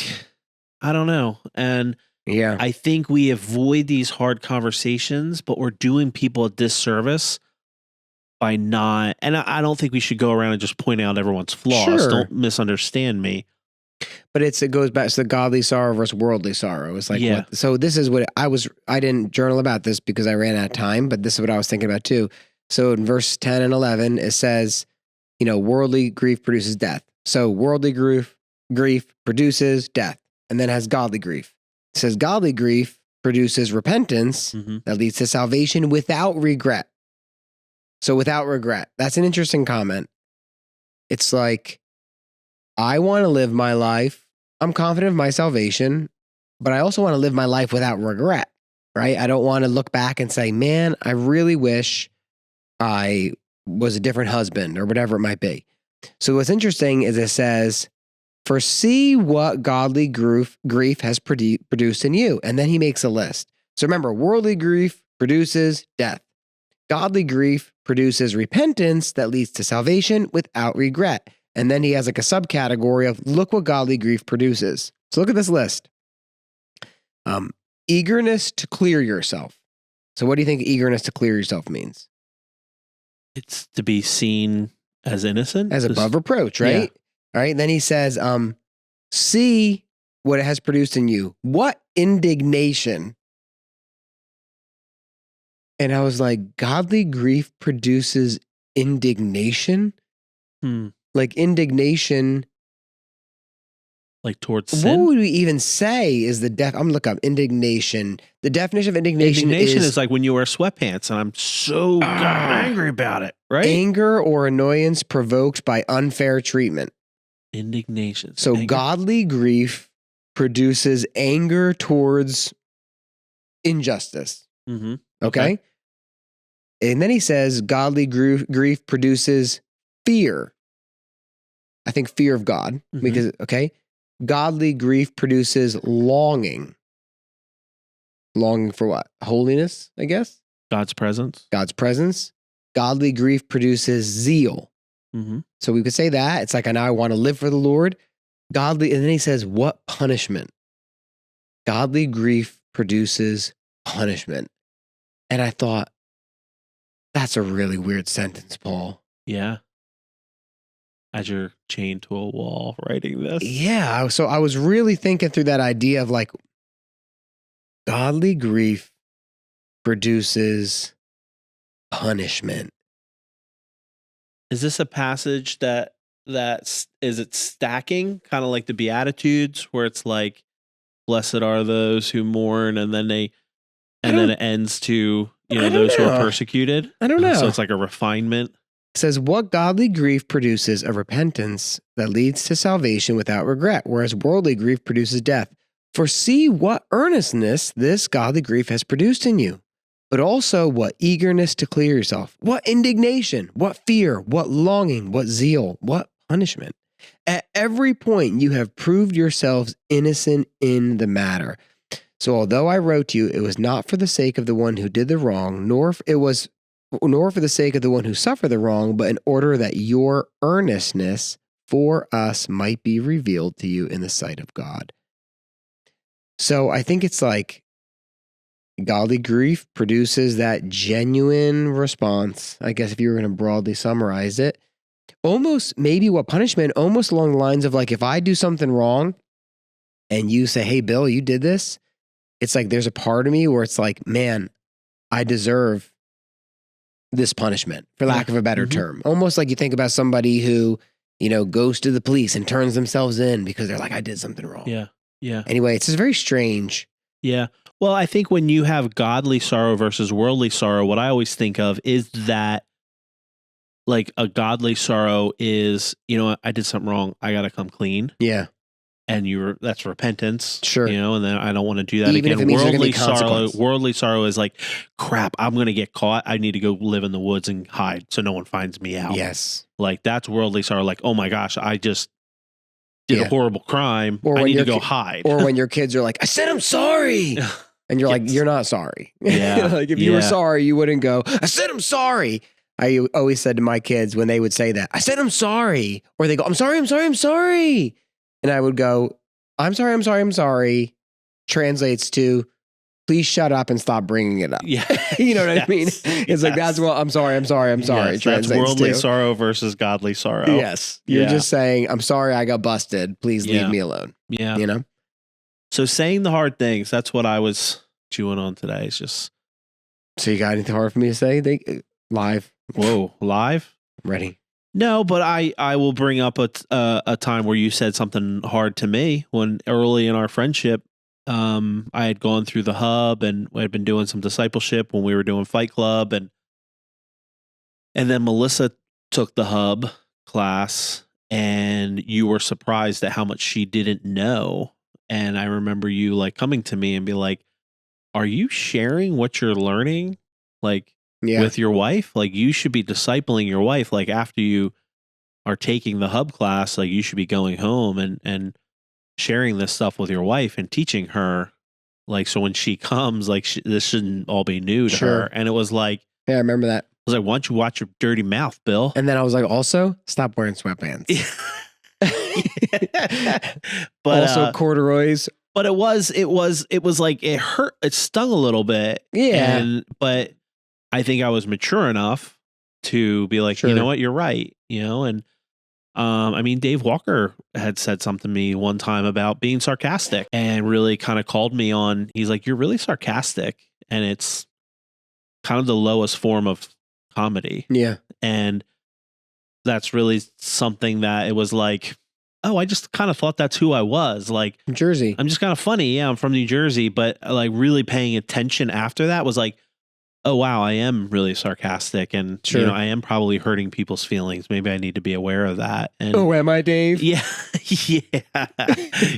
B: I don't know. And I think we avoid these hard conversations, but we're doing people a disservice by not. And I don't think we should go around and just point out everyone's flaws.
C: Sure.
B: Don't misunderstand me.
C: But it goes back to the godly sorrow versus worldly sorrow. It's like, so this is what I didn't journal about this because I ran out of time, but this is what I was thinking about too. So in verse 10 and 11, it says, worldly grief produces death. So worldly grief produces death and then has godly grief. It says godly grief produces repentance that leads to salvation without regret. So without regret, that's an interesting comment. It's like, I want to live my life. I'm confident of my salvation, but I also want to live my life without regret, right? I don't want to look back and say, man, I really wish I was a different husband or whatever it might be. So what's interesting is it says, foresee what godly grief has produced in you. And then he makes a list. So remember, worldly grief produces death. Godly grief produces repentance that leads to salvation without regret. And then he has like a subcategory of look what godly grief produces. So look at this list. Eagerness to clear yourself. So what do you think eagerness to clear yourself means?
B: It's to be seen as innocent.
C: As above reproach, right? Yeah. All right. Then he says, see what it has produced in you. What indignation. And I was like, godly grief produces indignation? Like indignation.
B: Like towards sin?
C: What would we even say is I'm going to look up indignation. The definition of indignation
B: is like when you wear sweatpants and I'm so angry about it, right?
C: Anger or annoyance provoked by unfair treatment.
B: Indignation.
C: So
B: anger.
C: Godly grief produces anger towards injustice. Okay? And then he says godly grief produces fear. I think fear of God because, godly grief produces longing. Longing for what? Holiness, I guess?
B: God's presence.
C: God's presence. Godly grief produces zeal. So we could say that. It's like, I want to live for the Lord. And then he says, what punishment? Godly grief produces punishment. And I thought, that's a really weird sentence, Paul.
B: Yeah. As you're chained to a wall writing this.
C: Yeah. So I was really thinking through that idea of like, godly grief produces punishment.
B: Is this a passage is it stacking? Kind of like the Beatitudes where it's like, blessed are those who mourn, and then it ends to, those who are persecuted?
C: I don't know.
B: So it's like a refinement.
C: It says, what godly grief produces a repentance that leads to salvation without regret, whereas worldly grief produces death. For see what earnestness this godly grief has produced in you, but also what eagerness to clear yourself, what indignation, what fear, what longing, what zeal, what punishment. At every point you have proved yourselves innocent in the matter. So although I wrote to you, it was not for the sake of the one who did the wrong, nor for the sake of the one who suffered the wrong, but in order that your earnestness for us might be revealed to you in the sight of God. So I think it's like godly grief produces that genuine response. I guess if you were going to broadly summarize it, almost maybe what punishment, almost along the lines of like, if I do something wrong and you say, hey, Bill, you did this. It's like, there's a part of me where it's like, man, I deserve this punishment, for lack of a better term. Almost like you think about somebody who, goes to the police and turns themselves in because they're like, I did something wrong.
B: Yeah. Yeah.
C: Anyway, it's just very strange.
B: Yeah. Well, I think when you have godly sorrow versus worldly sorrow, what I always think of is that like a godly sorrow is, I did something wrong. I got to come clean.
C: Yeah.
B: And that's repentance.
C: Sure.
B: And then I don't want to do that
C: Even
B: again.
C: if it means there's gonna be consequence.
B: Worldly sorrow is like, crap, I'm going to get caught. I need to go live in the woods and hide so no one finds me out.
C: Yes.
B: Like that's worldly sorrow. Like, oh my gosh, I just did a horrible crime.
C: Or
B: I
C: when
B: need to go hide.
C: Or when your kids are like, I said I'm sorry. And you're like, you're not sorry.
B: Yeah.
C: Like if you were sorry, you wouldn't go, I said I'm sorry. I always said to my kids when they would say that, I said I'm sorry. Or they go, I'm sorry, I'm sorry, I'm sorry. And I would go, I'm sorry, I'm sorry, I'm sorry. Translates to, please shut up and stop bringing it up.
B: Yeah.
C: You know what I mean? It's like, that's what, I'm sorry, I'm sorry, I'm sorry.
B: Yes, that's worldly sorrow versus godly sorrow.
C: Yes. You're just saying, I'm sorry I got busted. Please leave me alone.
B: Yeah. So saying the hard things, that's what I was chewing on today. It's just.
C: So you got anything hard for me to say? Live.
B: Whoa, live?
C: Ready.
B: No, but I will bring up a time where you said something hard to me when early in our friendship, I had gone through the hub and I had been doing some discipleship when we were doing Fight Club and then Melissa took the hub class and you were surprised at how much she didn't know. And I remember you like coming to me and be like, are you sharing what you're learning? Like, with your wife, like you should be discipling your wife. Like after you are taking the hub class, like you should be going home and sharing this stuff with your wife and teaching her. Like, so when she comes, like this shouldn't all be new to her. And it was like,
C: yeah, I remember that.
B: I was like, why don't you watch your dirty mouth, Bill?
C: And then I was like, also stop wearing sweatpants.
B: But
C: also corduroys.
B: But it was like, it hurt. It stung a little bit.
C: Yeah.
B: But I think I was mature enough to be like, you know what, you're right. And I mean, Dave Walker had said something to me one time about being sarcastic and really kind of called me on. He's like, you're really sarcastic. And it's kind of the lowest form of comedy.
C: Yeah.
B: And that's really something that it was like, oh, I just kind of thought that's who I was. Like,
C: New Jersey.
B: I'm just kind of funny. Yeah, I'm from New Jersey. But like really paying attention after that was like, oh, wow, I am really sarcastic and I am probably hurting people's feelings. Maybe I need to be aware of that. And
C: am I, Dave?
B: Yeah.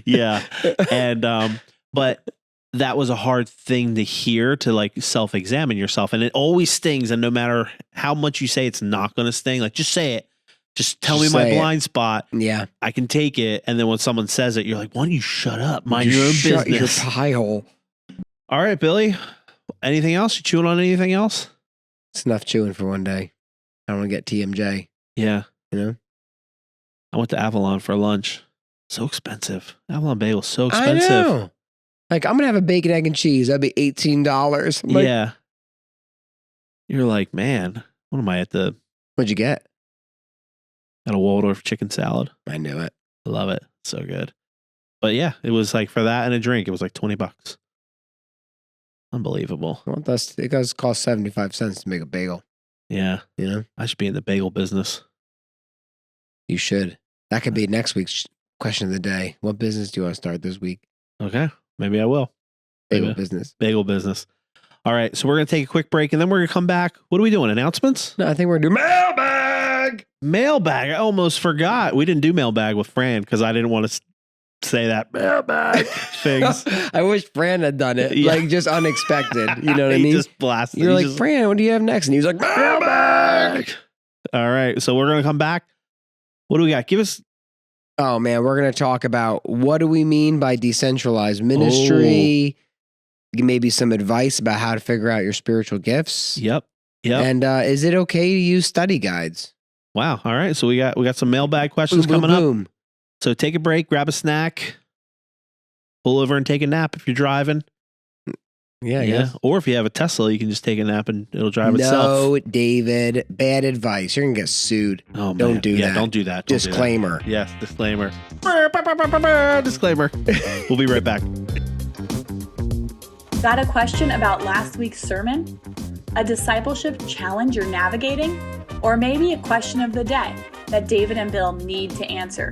B: Yeah. And, but that was a hard thing to hear, to like self-examine yourself. And it always stings. And no matter how much you say it's not going to sting, like just say it. Just tell me my blind spot.
C: Yeah.
B: I can take it. And then when someone says it, you're like, why don't you shut up? Mind your own business.
C: Your pie hole.
B: All right, Billy. Anything else? You chewing on anything else?
C: It's enough chewing for one day. I don't want to get TMJ.
B: Yeah.
C: I
B: went to Avalon for lunch. So expensive. Avalon Bagel was so expensive.
C: I know. Like, I'm going to have a bacon, egg, and cheese. That'd be $18. Like,
B: yeah. You're like, man, what am I at the...
C: What'd you get?
B: Got a Waldorf chicken salad.
C: I knew it.
B: I love it. So good. But yeah, it was like for that and a drink, it was like $20. Unbelievable.
C: Well, it does cost 75 cents to make a bagel.
B: Yeah. I should be in the bagel business.
C: You should. That could be next week's question of the day. What business do you want to start this week?
B: Okay. Maybe I will.
C: Bagel business.
B: Bagel business. All right. So we're going to take a quick break and then we're going to come back. What are we doing? Announcements?
C: No, I think we're going to do mailbag.
B: Mailbag. I almost forgot. We didn't do mailbag with Fran because I didn't want to say that mailbag things.
C: I wish Fran had done it. Yeah. Like just unexpected. You know what I mean?
B: Just blasted.
C: You're like, Fran, what do you have next? And he was like, mailbag.
B: All right. So we're going to come back. What do we got? Give us.
C: Oh, man. We're going to talk about what do we mean by decentralized ministry. Maybe some advice about how to figure out your spiritual gifts.
B: Yep.
C: And is it okay to use study guides?
B: Wow. All right. So we got some mailbag questions coming up. So take a break, grab a snack, pull over and take a nap if you're driving.
C: Yeah, I guess.
B: Or if you have a Tesla, you can just take a nap and it'll drive itself.
C: No, David, bad advice. You're going to get sued.
B: Oh, man.
C: Don't do that.
B: Don't do that. Don't do that.
C: Disclaimer.
B: Yes, disclaimer. Disclaimer. We'll be right back.
A: Got a question about last week's sermon? A discipleship challenge you're navigating? Or maybe a question of the day that David and Bill need to answer?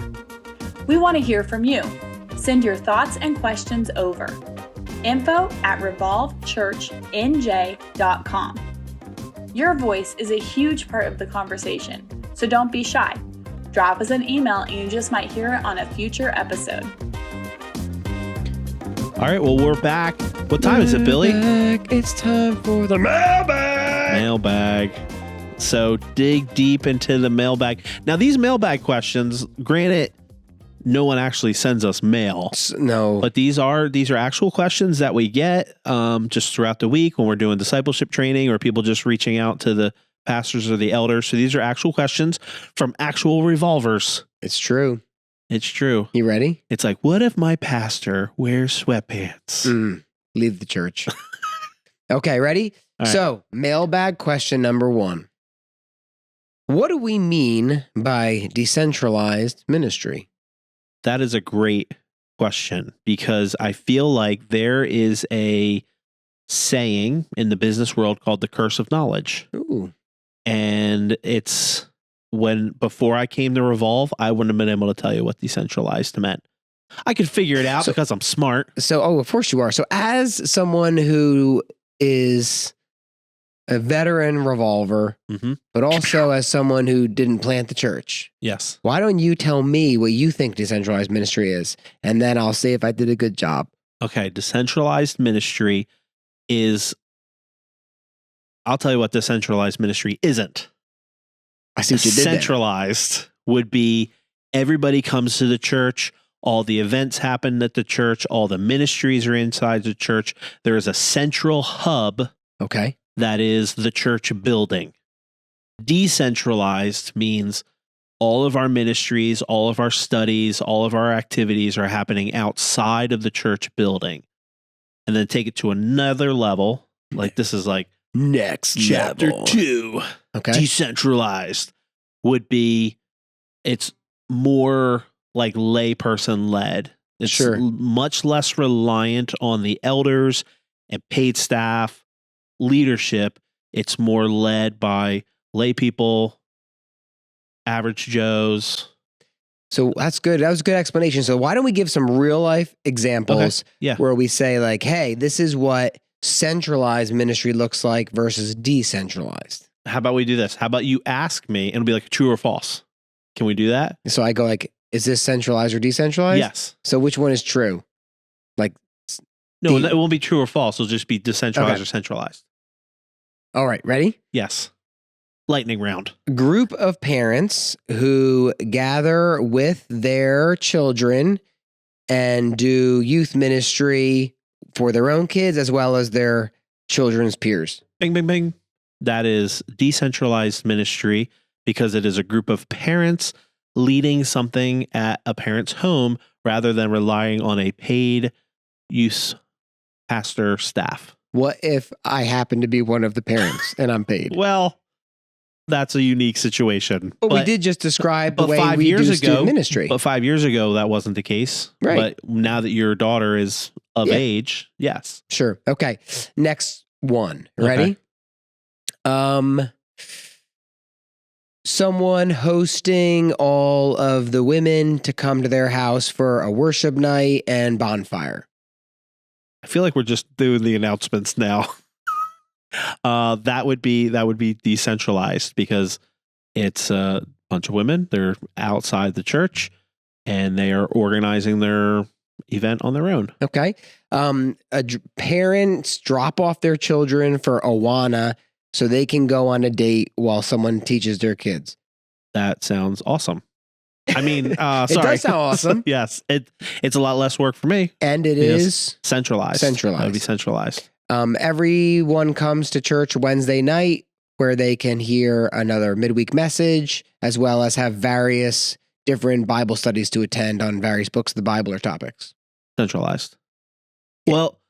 A: We want to hear from you. Send your thoughts and questions over. info@revolvechurchnj.com. Your voice is a huge part of the conversation, so don't be shy. Drop us an email and you just might hear it on a future episode.
B: All right, well, we're back. What time is it, Billy?
C: It's time for the mailbag.
B: Mailbag. So dig deep into the mailbag. Now, these mailbag questions, granted, no one actually sends us mail.
C: No.
B: But these are actual questions that we get just throughout the week when we're doing discipleship training or people just reaching out to the pastors or the elders. So these are actual questions from actual revolvers.
C: It's true.
B: It's true.
C: You ready?
B: It's like, what if my pastor wears sweatpants?
C: Leave the church. Okay, ready?
B: All right.
C: So, mailbag question number 1. What do we mean by decentralized ministry?
B: That is a great question because I feel like there is a saying in the business world called the curse of knowledge.
C: Ooh.
B: And it's before I came to Revolve, I wouldn't have been able to tell you what decentralized meant. I could figure it out because I'm smart.
C: So, of course you are. So, as someone who is a veteran revolver, but also as someone who didn't plant the church,
B: Yes.
C: why don't you tell me what you think decentralized ministry is? And then I'll see if I did a good job.
B: Okay. Decentralized ministry is, I'll tell you what decentralized ministry isn't.
C: I see what you did there.
B: Centralized would be everybody comes to the church. All the events happen at the church. All the ministries are inside the church. There is a central hub.
C: Okay.
B: That is the church building. Decentralized means all of our ministries, all of our studies, all of our activities are happening outside of the church building. And then take it to another level. Like this is like
C: Next
B: chapter
C: level.
B: 2.
C: Okay.
B: Decentralized would be, it's more like layperson led. It's
C: Sure.
B: much less reliant on the elders and paid staff leadership. It's more led by lay people, average Joes.
C: So that's good. That was a good explanation. So why don't we give some real life examples
B: Yeah.
C: where we say like, hey, this is what centralized ministry looks like versus decentralized.
B: How about we do this? How about you ask me and it'll be like true or false? Can we do that?
C: So I go like, is this centralized or decentralized?
B: Yes.
C: So which one is true? Like,
B: No, it won't be true or false. It'll just be decentralized or centralized.
C: all right, ready?
B: Yes. Lightning round.
C: Group of parents who gather with their children and do youth ministry for their own kids as well as their children's peers.
B: Bing, bing, bing. That is decentralized ministry because it is a group of parents leading something at a parent's home rather than relying on a paid youth pastor staff.
C: What if I happen to be one of the parents and I'm paid?
B: Well, that's a unique situation.
C: But we did just describe the
B: but
C: way
B: 5
C: we
B: years
C: do
B: ago,
C: student ministry.
B: But 5 years ago, that wasn't the case.
C: Right.
B: But now that your daughter is of age, yes.
C: Sure. Okay. Next one. Ready? Someone hosting all of the women to come to their house for a worship night and bonfire.
B: I feel like we're just doing the announcements now. That would be decentralized because it's a bunch of women. They're outside the church and they are organizing their event on their own.
C: Okay. Parents drop off their children for Awana so they can go on a date while someone teaches their kids.
B: That sounds awesome. I mean, sorry.
C: It does sound awesome.
B: Yes. It's a lot less work for me.
C: And it is
B: centralized.
C: Centralized.
B: That would be centralized.
C: Everyone comes to church Wednesday night where they can hear another midweek message as well as have various different Bible studies to attend on various books of the Bible or topics.
B: Centralized.
C: Yeah.
B: Well,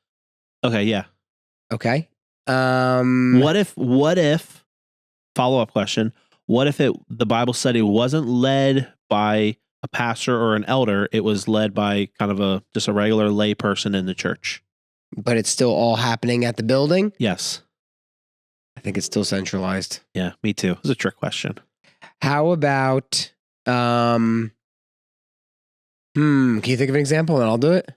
B: okay, yeah.
C: Okay.
B: What if, follow-up question, what if the Bible study wasn't led by a pastor or an elder, it was led by kind of just a regular lay person in the church?
C: But it's still all happening at the building?
B: Yes.
C: I think it's still centralized.
B: Yeah, me too. It's a trick question.
C: How about, can you think of an example and I'll do it?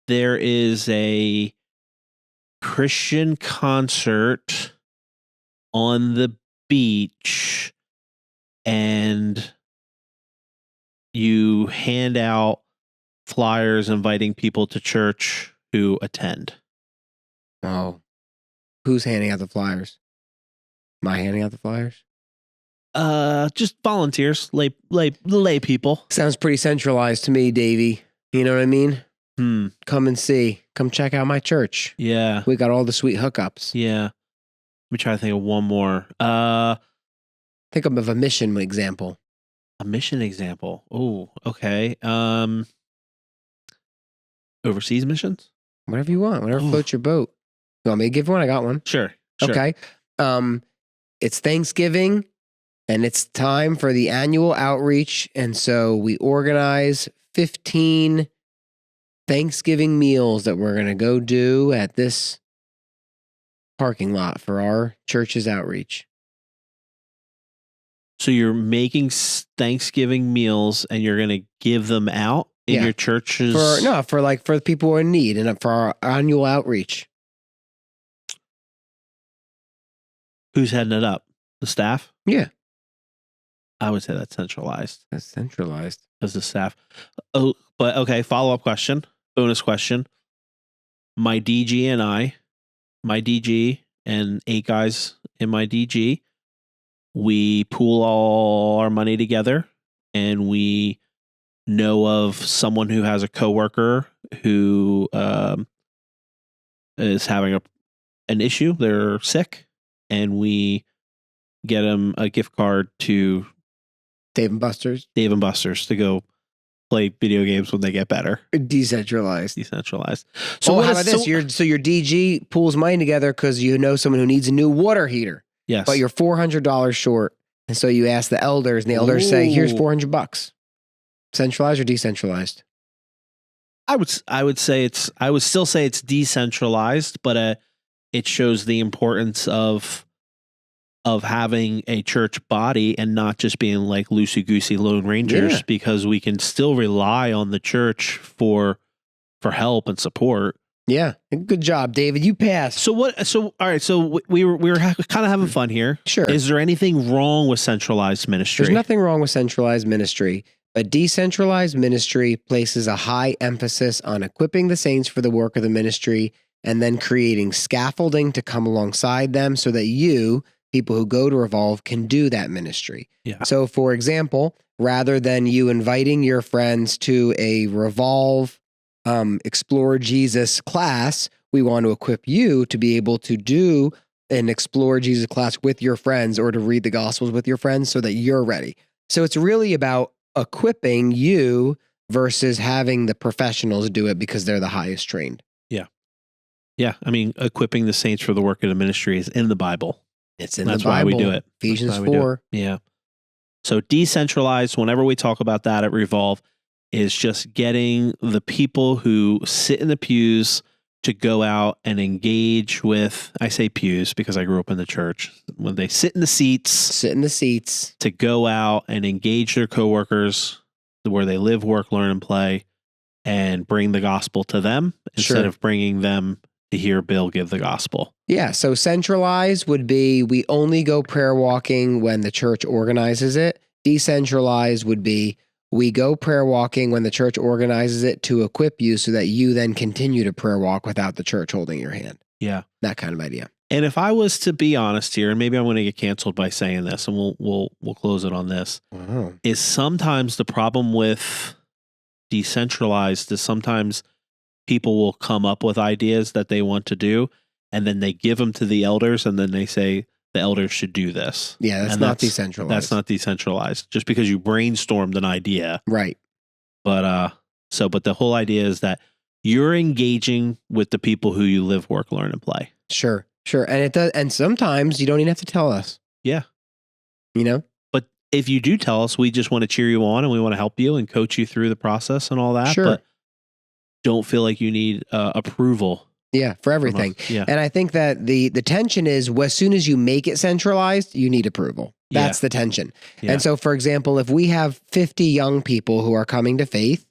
B: There is a Christian concert on the beach and you hand out flyers inviting people to church who attend.
C: Oh, who's handing out the flyers? Am I handing out the flyers?
B: Just volunteers, lay people.
C: Sounds pretty centralized to me, Davey. You know what I mean? Come and see. Come check out my church.
B: Yeah.
C: We got all the sweet hookups.
B: Yeah. Let me try to think of one more.
C: Think of a mission example.
B: A mission example. Oh, okay. Overseas missions?
C: Whatever you want. Whatever floats your boat. You want me to give one? I got one.
B: Sure.
C: Okay. It's Thanksgiving and it's time for the annual outreach. And so we organize 15 Thanksgiving meals that we're going to go do at this parking lot for our church's outreach.
B: So you're making Thanksgiving meals and you're going to give them out in your churches?
C: For the people who are in need and for our annual outreach.
B: Who's heading it up? The staff?
C: Yeah.
B: I would say that's centralized.
C: That's centralized.
B: As the staff. Oh, but okay, follow-up question. Bonus question. My DG and 8 guys in my DG, we pool all our money together and we know of someone who has a coworker who is having an issue. They're sick and we get them a gift card to
C: Dave and Buster's
B: to go play video games when they get better.
C: Decentralized.
B: So
C: how about this? Your DG pools money together because you know someone who needs a new water heater.
B: Yes.
C: But you're $400 short. And so you ask the elders and the elders say, here's $400. Centralized or decentralized?
B: I would still say it's decentralized, but it shows the importance of having a church body and not just being like loosey-goosey Lone Rangers, because we can still rely on the church for help and support.
C: Yeah. Good job, David. You passed.
B: All right. So we were kind of having fun here.
C: Sure.
B: Is there anything wrong with centralized ministry?
C: There's nothing wrong with centralized ministry, but decentralized ministry places a high emphasis on equipping the saints for the work of the ministry and then creating scaffolding to come alongside them so that you, people who go to Revolve, can do that ministry.
B: Yeah.
C: So, for example, rather than you inviting your friends to a Revolve Explore Jesus class, we want to equip you to be able to do an Explore Jesus class with your friends or to read the Gospels with your friends so that you're ready. So it's really about equipping you versus having the professionals do it because they're the highest trained.
B: Yeah. Yeah. I mean, equipping the saints for the work of the ministry is in the Bible.
C: It's in
B: That's
C: the Bible.
B: why we do it.
C: Ephesians 4.
B: Yeah. So decentralized, whenever we talk about that at Revolve, is just getting the people who sit in the pews to go out and engage with, I say pews because I grew up in the church, when they sit in the seats, to go out and engage their coworkers where they live, work, learn, and play, and bring the gospel to them instead of bringing them to hear Bill give the gospel.
C: Yeah. So centralized would be we only go prayer walking when the church organizes it. Decentralized would be we go prayer walking when the church organizes it to equip you so that you then continue to prayer walk without the church holding your hand.
B: Yeah.
C: That kind of idea.
B: And if I was to be honest here, and maybe I'm going to get canceled by saying this, and we'll close it on this, is sometimes the problem with decentralized is sometimes people will come up with ideas that they want to do, and then they give them to the elders, and then they say, the elders should do this.
C: Yeah, that's not decentralized.
B: That's not decentralized. Just because you brainstormed an idea.
C: Right.
B: But the whole idea is that you're engaging with the people who you live, work, learn, and play.
C: Sure. And it does. And sometimes you don't even have to tell us.
B: Yeah.
C: You know?
B: But if you do tell us, we just want to cheer you on and we want to help you and coach you through the process and all that.
C: Sure.
B: But don't feel like you need approval.
C: Yeah, for everything.
B: Yeah.
C: And I think that the tension is as soon as you make it centralized, you need approval. That's the tension.
B: Yeah.
C: And so, for example, if we have 50 young people who are coming to faith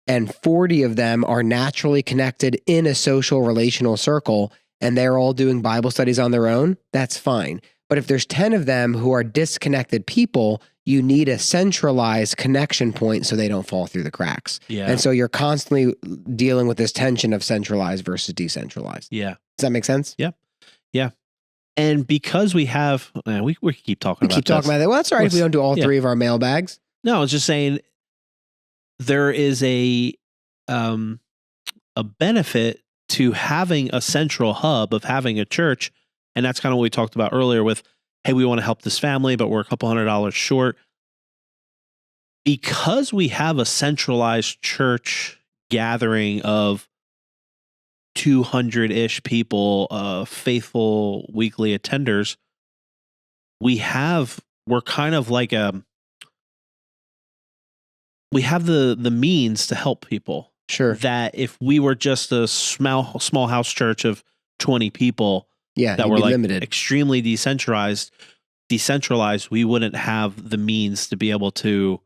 C: and 40 of them are naturally connected in a social relational circle and they're all doing Bible studies on their own, that's fine. But if there's 10 of them who are disconnected people, you need a centralized connection point so they don't fall through the cracks.
B: Yeah.
C: And so you're constantly dealing with this tension of centralized versus decentralized.
B: Yeah.
C: Does that make sense?
B: Yep. Yeah. And because we have, we keep talking about
C: that. Well, that's all right if we don't do all three of our mailbags.
B: No, I was just saying there is a benefit to having a central hub of having a church. And that's kind of what we talked about earlier with, hey, we want to help this family, but we're a couple $100s short. Because we have a centralized church gathering of 200-ish people, faithful weekly attenders, we're kind of like we have the means to help people.
C: Sure.
B: That if we were just a small house church of 20 people, that were like
C: limited.
B: Extremely decentralized, we wouldn't have the means to be able to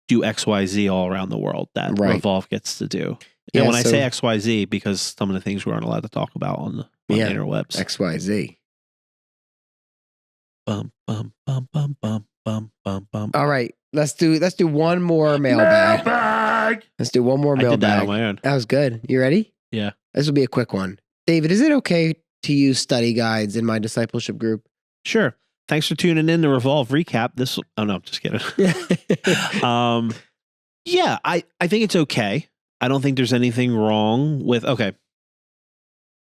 B: do XYZ all around the world that Revolve gets to do. And when I say XYZ, because some of the things we aren't allowed to talk about on the interwebs.
C: XYZ.
B: Bum, bum, bum, bum, bum, bum, bum, bum.
C: All right. Let's do one more mailbag. Let's do one more mailbag.
B: I did that on my own.
C: That was good. You ready?
B: Yeah.
C: This will be a quick one. David, is it okay to use study guides in my discipleship group?
B: Sure. Thanks for tuning in to Revolve Recap. Oh no, I'm just kidding. Yeah, I think it's okay. I don't think there's anything wrong with, okay.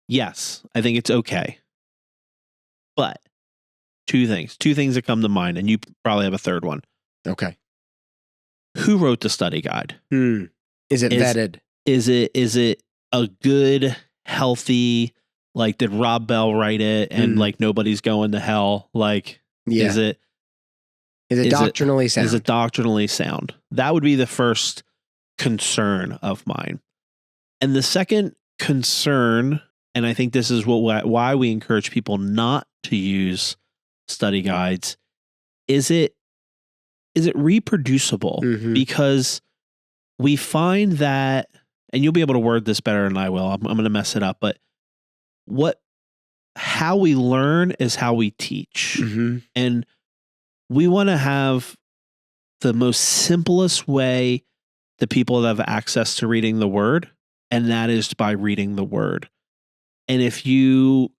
B: Yes, I think it's okay. But two things that come to mind, and you probably have a third one.
C: Okay.
B: Who wrote the study guide?
C: Is it vetted?
B: Is it a good, healthy, like, did Rob Bell write it and like nobody's going to hell? Like, is it
C: doctrinally sound?
B: Is it doctrinally sound? That would be the first concern of mine. And the second concern, and I think this is why we encourage people not to use study guides, is it reproducible? Because we find that, and you'll be able to word this better than I will. I'm going to mess it up, but how we learn is how we teach. And we want to have the most simplest way that people have access to reading the word, and that is by reading the word. And if you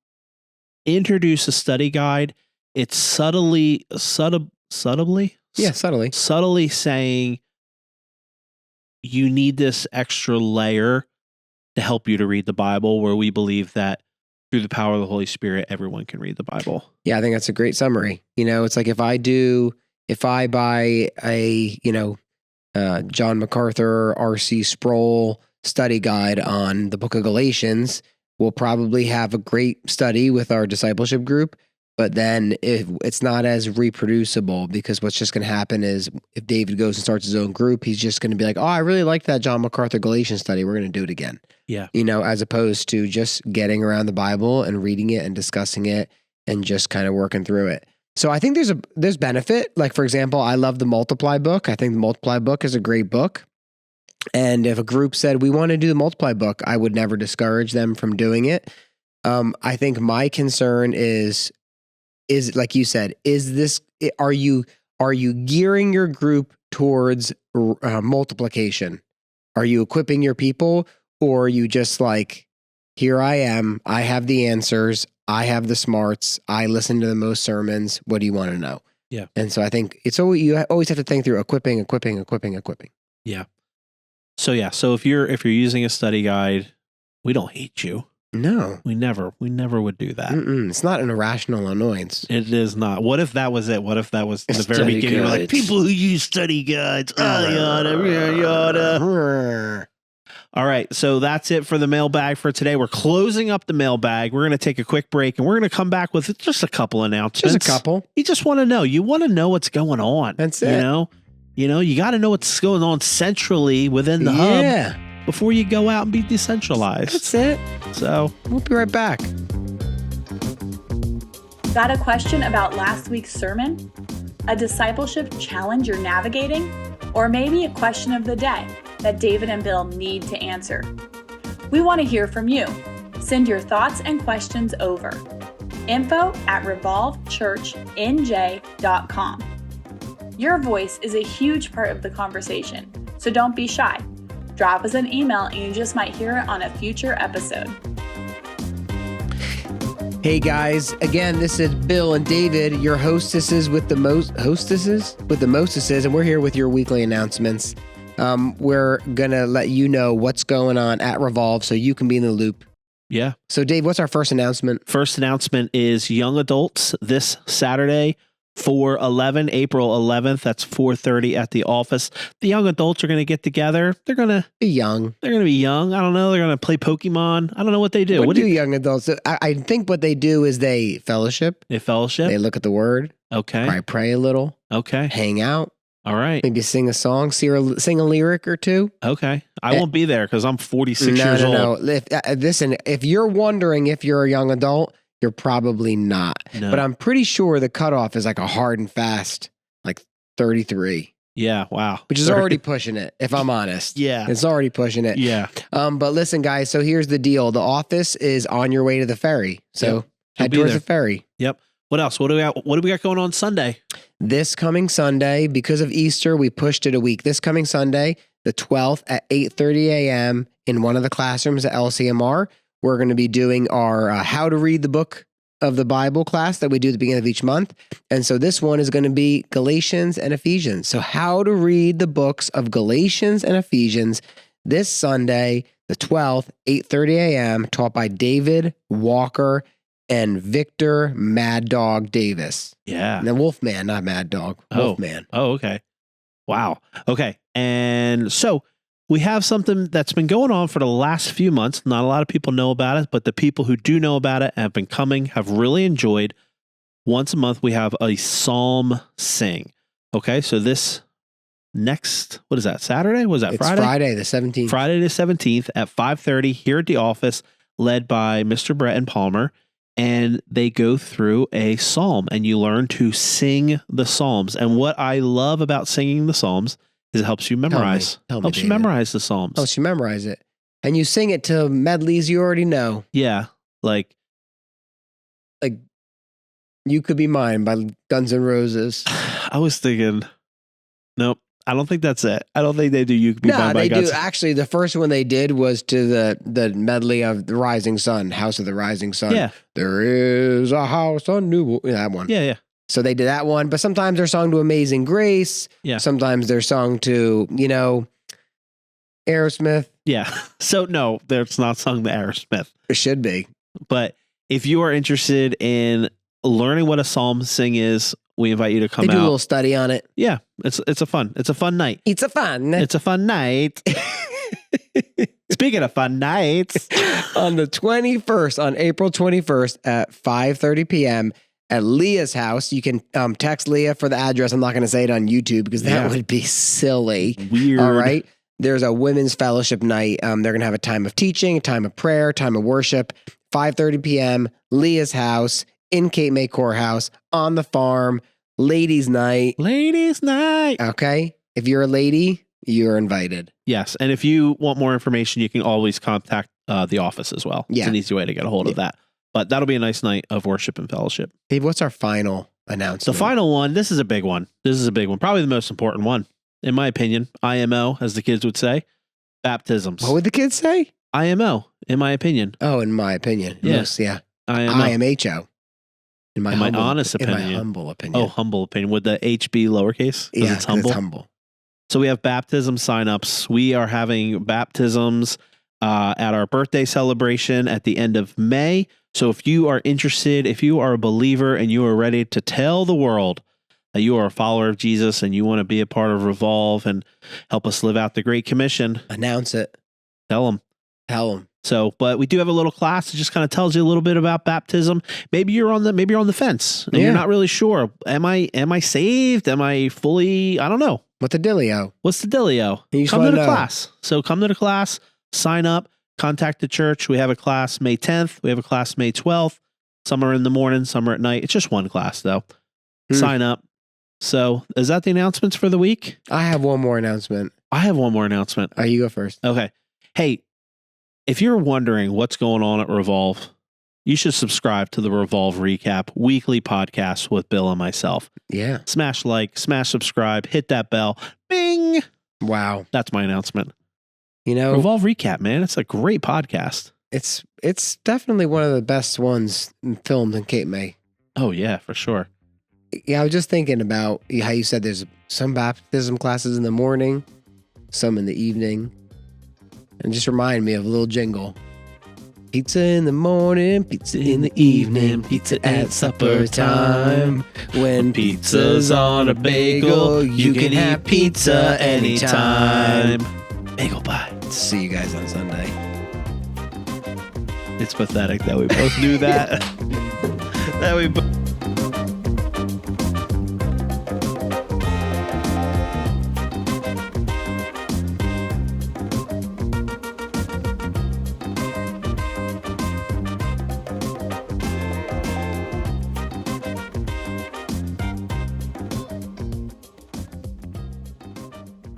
B: introduce a study guide, it's subtly saying you need this extra layer to help you to read the Bible, where we believe that through the power of the Holy Spirit, everyone can read the Bible.
C: Yeah, I think that's a great summary. It's like if I buy a, John MacArthur, R.C. Sproul study guide on the book of Galatians, we'll probably have a great study with our discipleship group. But then it's not as reproducible, because what's just going to happen is if David goes and starts his own group, he's just going to be like, oh, I really liked that John MacArthur Galatians study. We're going to do it again.
B: Yeah.
C: As opposed to just getting around the Bible and reading it and discussing it and just kind of working through it. So I think there's benefit. Like, for example, I love the Multiply book. I think the Multiply book is a great book. And if a group said, we want to do the Multiply book, I would never discourage them from doing it. I think my concern is like you said, are you gearing your group towards multiplication? Are you equipping your people, or are you just like, here I am, I have the answers, I have the smarts, I listen to the most sermons, what do you want to know?
B: Yeah.
C: And so I think you always have to think through equipping.
B: Yeah. So if you're using a study guide, we don't hate you.
C: No.
B: We never would do that.
C: It's not an irrational annoyance.
B: It is not. What if that was it? What if that was in the very beginning? We're like, people who use study guides, yada. All right. So that's it for the mailbag for today. We're closing up the mailbag. We're going to take a quick break and we're going to come back with just a couple announcements.
C: Just a couple.
B: You just want to know. You want to know what's going on.
C: That's it.
B: You got to know what's going on centrally within the hub before you go out and be decentralized.
C: That's it.
B: So
C: we'll be right back.
A: Got a question about last week's sermon? A discipleship challenge you're navigating? Or maybe a question of the day that David and Bill need to answer? We want to hear from you. Send your thoughts and questions over. info@revolvechurchnj.com. Your voice is a huge part of the conversation, so don't be shy. Drop us an email and you just might hear it on a future episode.
C: Hey guys, again, this is Bill and David, your hostesses with the mostesses, and we're here with your weekly announcements. We're gonna let you know what's going on at Revolve so you can be in the loop.
B: Yeah.
C: So Dave, what's our first announcement?
B: First announcement is young adults this Saturday, April 11th. That's 4:30 at the office. The young adults are going to get together. They're going to
C: be young.
B: They're going to be young. I don't know. They're going to play Pokemon. I don't know what they do.
C: What do young adults do? I think what they do is they fellowship.
B: They fellowship.
C: They look at the word.
B: Okay.
C: Probably pray a little.
B: Okay.
C: Hang out.
B: All right.
C: Maybe sing a song, sing a lyric or two.
B: Okay. I won't be there because I'm 46 years old.
C: No. Listen, if you're wondering if you're a young adult, you're probably not.
B: No.
C: But I'm pretty sure the cutoff is like a hard and fast, like 33.
B: Yeah. Wow.
C: Which is already pushing it, if I'm honest.
B: Yeah.
C: It's already pushing it.
B: Yeah.
C: But listen, guys, so here's the deal. The office is on your way to the ferry. So head towards the ferry.
B: Yep. What else? What do we got going on Sunday?
C: This coming Sunday, because of Easter, we pushed it a week. This coming Sunday, the 12th at 8:30 a.m. in one of the classrooms at LCMR, we're going to be doing our How to Read the Book of the Bible class that we do at the beginning of each month. And so this one is going to be Galatians and Ephesians. So how to read the books of Galatians and Ephesians this Sunday, the 12th, 8:30 a.m., taught by David Walker and Victor Mad Dog Davis.
B: Yeah.
C: And the Wolfman, not Mad Dog. Wolfman.
B: Oh, okay. Wow. Okay. And so we have something that's been going on for the last few months. Not a lot of people know about it, but the people who do know about it and have been coming have really enjoyed. Once a month, we have a psalm sing. Okay. So this next, what is that? Saturday? Was that
C: It's
B: Friday?
C: Friday the 17th.
B: Friday the 17th at 5:30 here at the office, led by Mr. Brett and Palmer. And they go through a psalm and you learn to sing the psalms. And what I love about singing the psalms is it helps you memorize. Helps you memorize the psalms.
C: Helps you memorize it. And you sing it to medleys you already know.
B: Yeah. Like
C: You Could Be Mine by Guns N' Roses.
B: I was thinking, nope. I don't think that's it. I don't think they do You Could Be Mine by Guns.
C: No, they do. Actually, the first one they did was to the medley of The Rising Sun, House of the Rising Sun.
B: Yeah.
C: There is a house on New... That one.
B: Yeah, yeah.
C: So they did that one. But sometimes they're sung to Amazing Grace.
B: Yeah.
C: Sometimes they're sung to, Aerosmith.
B: Yeah. So no, it's not sung to Aerosmith.
C: It should be.
B: But if you are interested in learning what a psalm sing is, we invite you to come out.
C: They do a little study on it.
B: Yeah, it's a fun night.
C: It's a fun
B: night. Speaking of fun nights,
C: on April 21st at 5:30 p.m. at Leah's house. You can text Leah for the address. I'm not going to say it on YouTube because that would be silly.
B: Weird.
C: All right. There's a women's fellowship night. They're going to have a time of teaching, a time of prayer, time of worship. 5:30 p.m. Leah's house. In Cape May Courthouse, on the farm, ladies' night.
B: Ladies' night.
C: Okay. If you're a lady, you're invited.
B: Yes. And if you want more information, you can always contact the office as well.
C: Yeah.
B: It's an easy way to get a hold of that. But that'll be a nice night of worship and fellowship.
C: Dave, what's our final announcement?
B: The final one, this is a big one. Probably the most important one, in my opinion. IMO, as the kids would say. Baptisms.
C: What would the kids say?
B: IMO, in my opinion.
C: Oh, in my opinion.
B: Yeah.
C: Most, yeah.
B: IMO.
C: IMHO. In my
B: honest opinion.
C: In my humble opinion.
B: Oh, humble opinion. Would the H be lowercase?
C: Yeah,
B: it's humble. So we have baptism signups. We are having baptisms at our birthday celebration at the end of May. So if you are interested, if you are a believer and you are ready to tell the world that you are a follower of Jesus and you want to be a part of Revolve and help us live out the Great Commission,
C: announce it.
B: Tell them. So, but we do have a little class that just kind of tells you a little bit about baptism. Maybe you're on the fence and you're not really sure. Am I saved? Am I fully? I don't know.
C: What's the dealio?
B: Come to the class. So come to the class, sign up, contact the church. We have a class May 10th. We have a class May 12th. Some are in the morning, some are at night. It's just one class though. Sign up. So is that the announcements for the week?
C: I have one more announcement.
B: Oh,
C: you go first.
B: Okay. Hey, if you're wondering what's going on at Revolve, you should subscribe to the Revolve Recap weekly podcast with Bill and myself.
C: Yeah.
B: Smash like, smash subscribe, hit that bell. Bing.
C: Wow.
B: That's my announcement.
C: Revolve
B: Recap, man. It's a great podcast.
C: It's definitely one of the best ones filmed in Cape May.
B: Oh, yeah, for sure.
C: Yeah, I was just thinking about how you said there's some baptism classes in the morning, some in the evening. And just remind me of a little jingle. Pizza in the morning, pizza in the evening, pizza at supper time. When pizza's on a bagel, you can have pizza anytime.
B: Bagel pie.
C: See you guys on Sunday.
B: It's pathetic that we both knew that.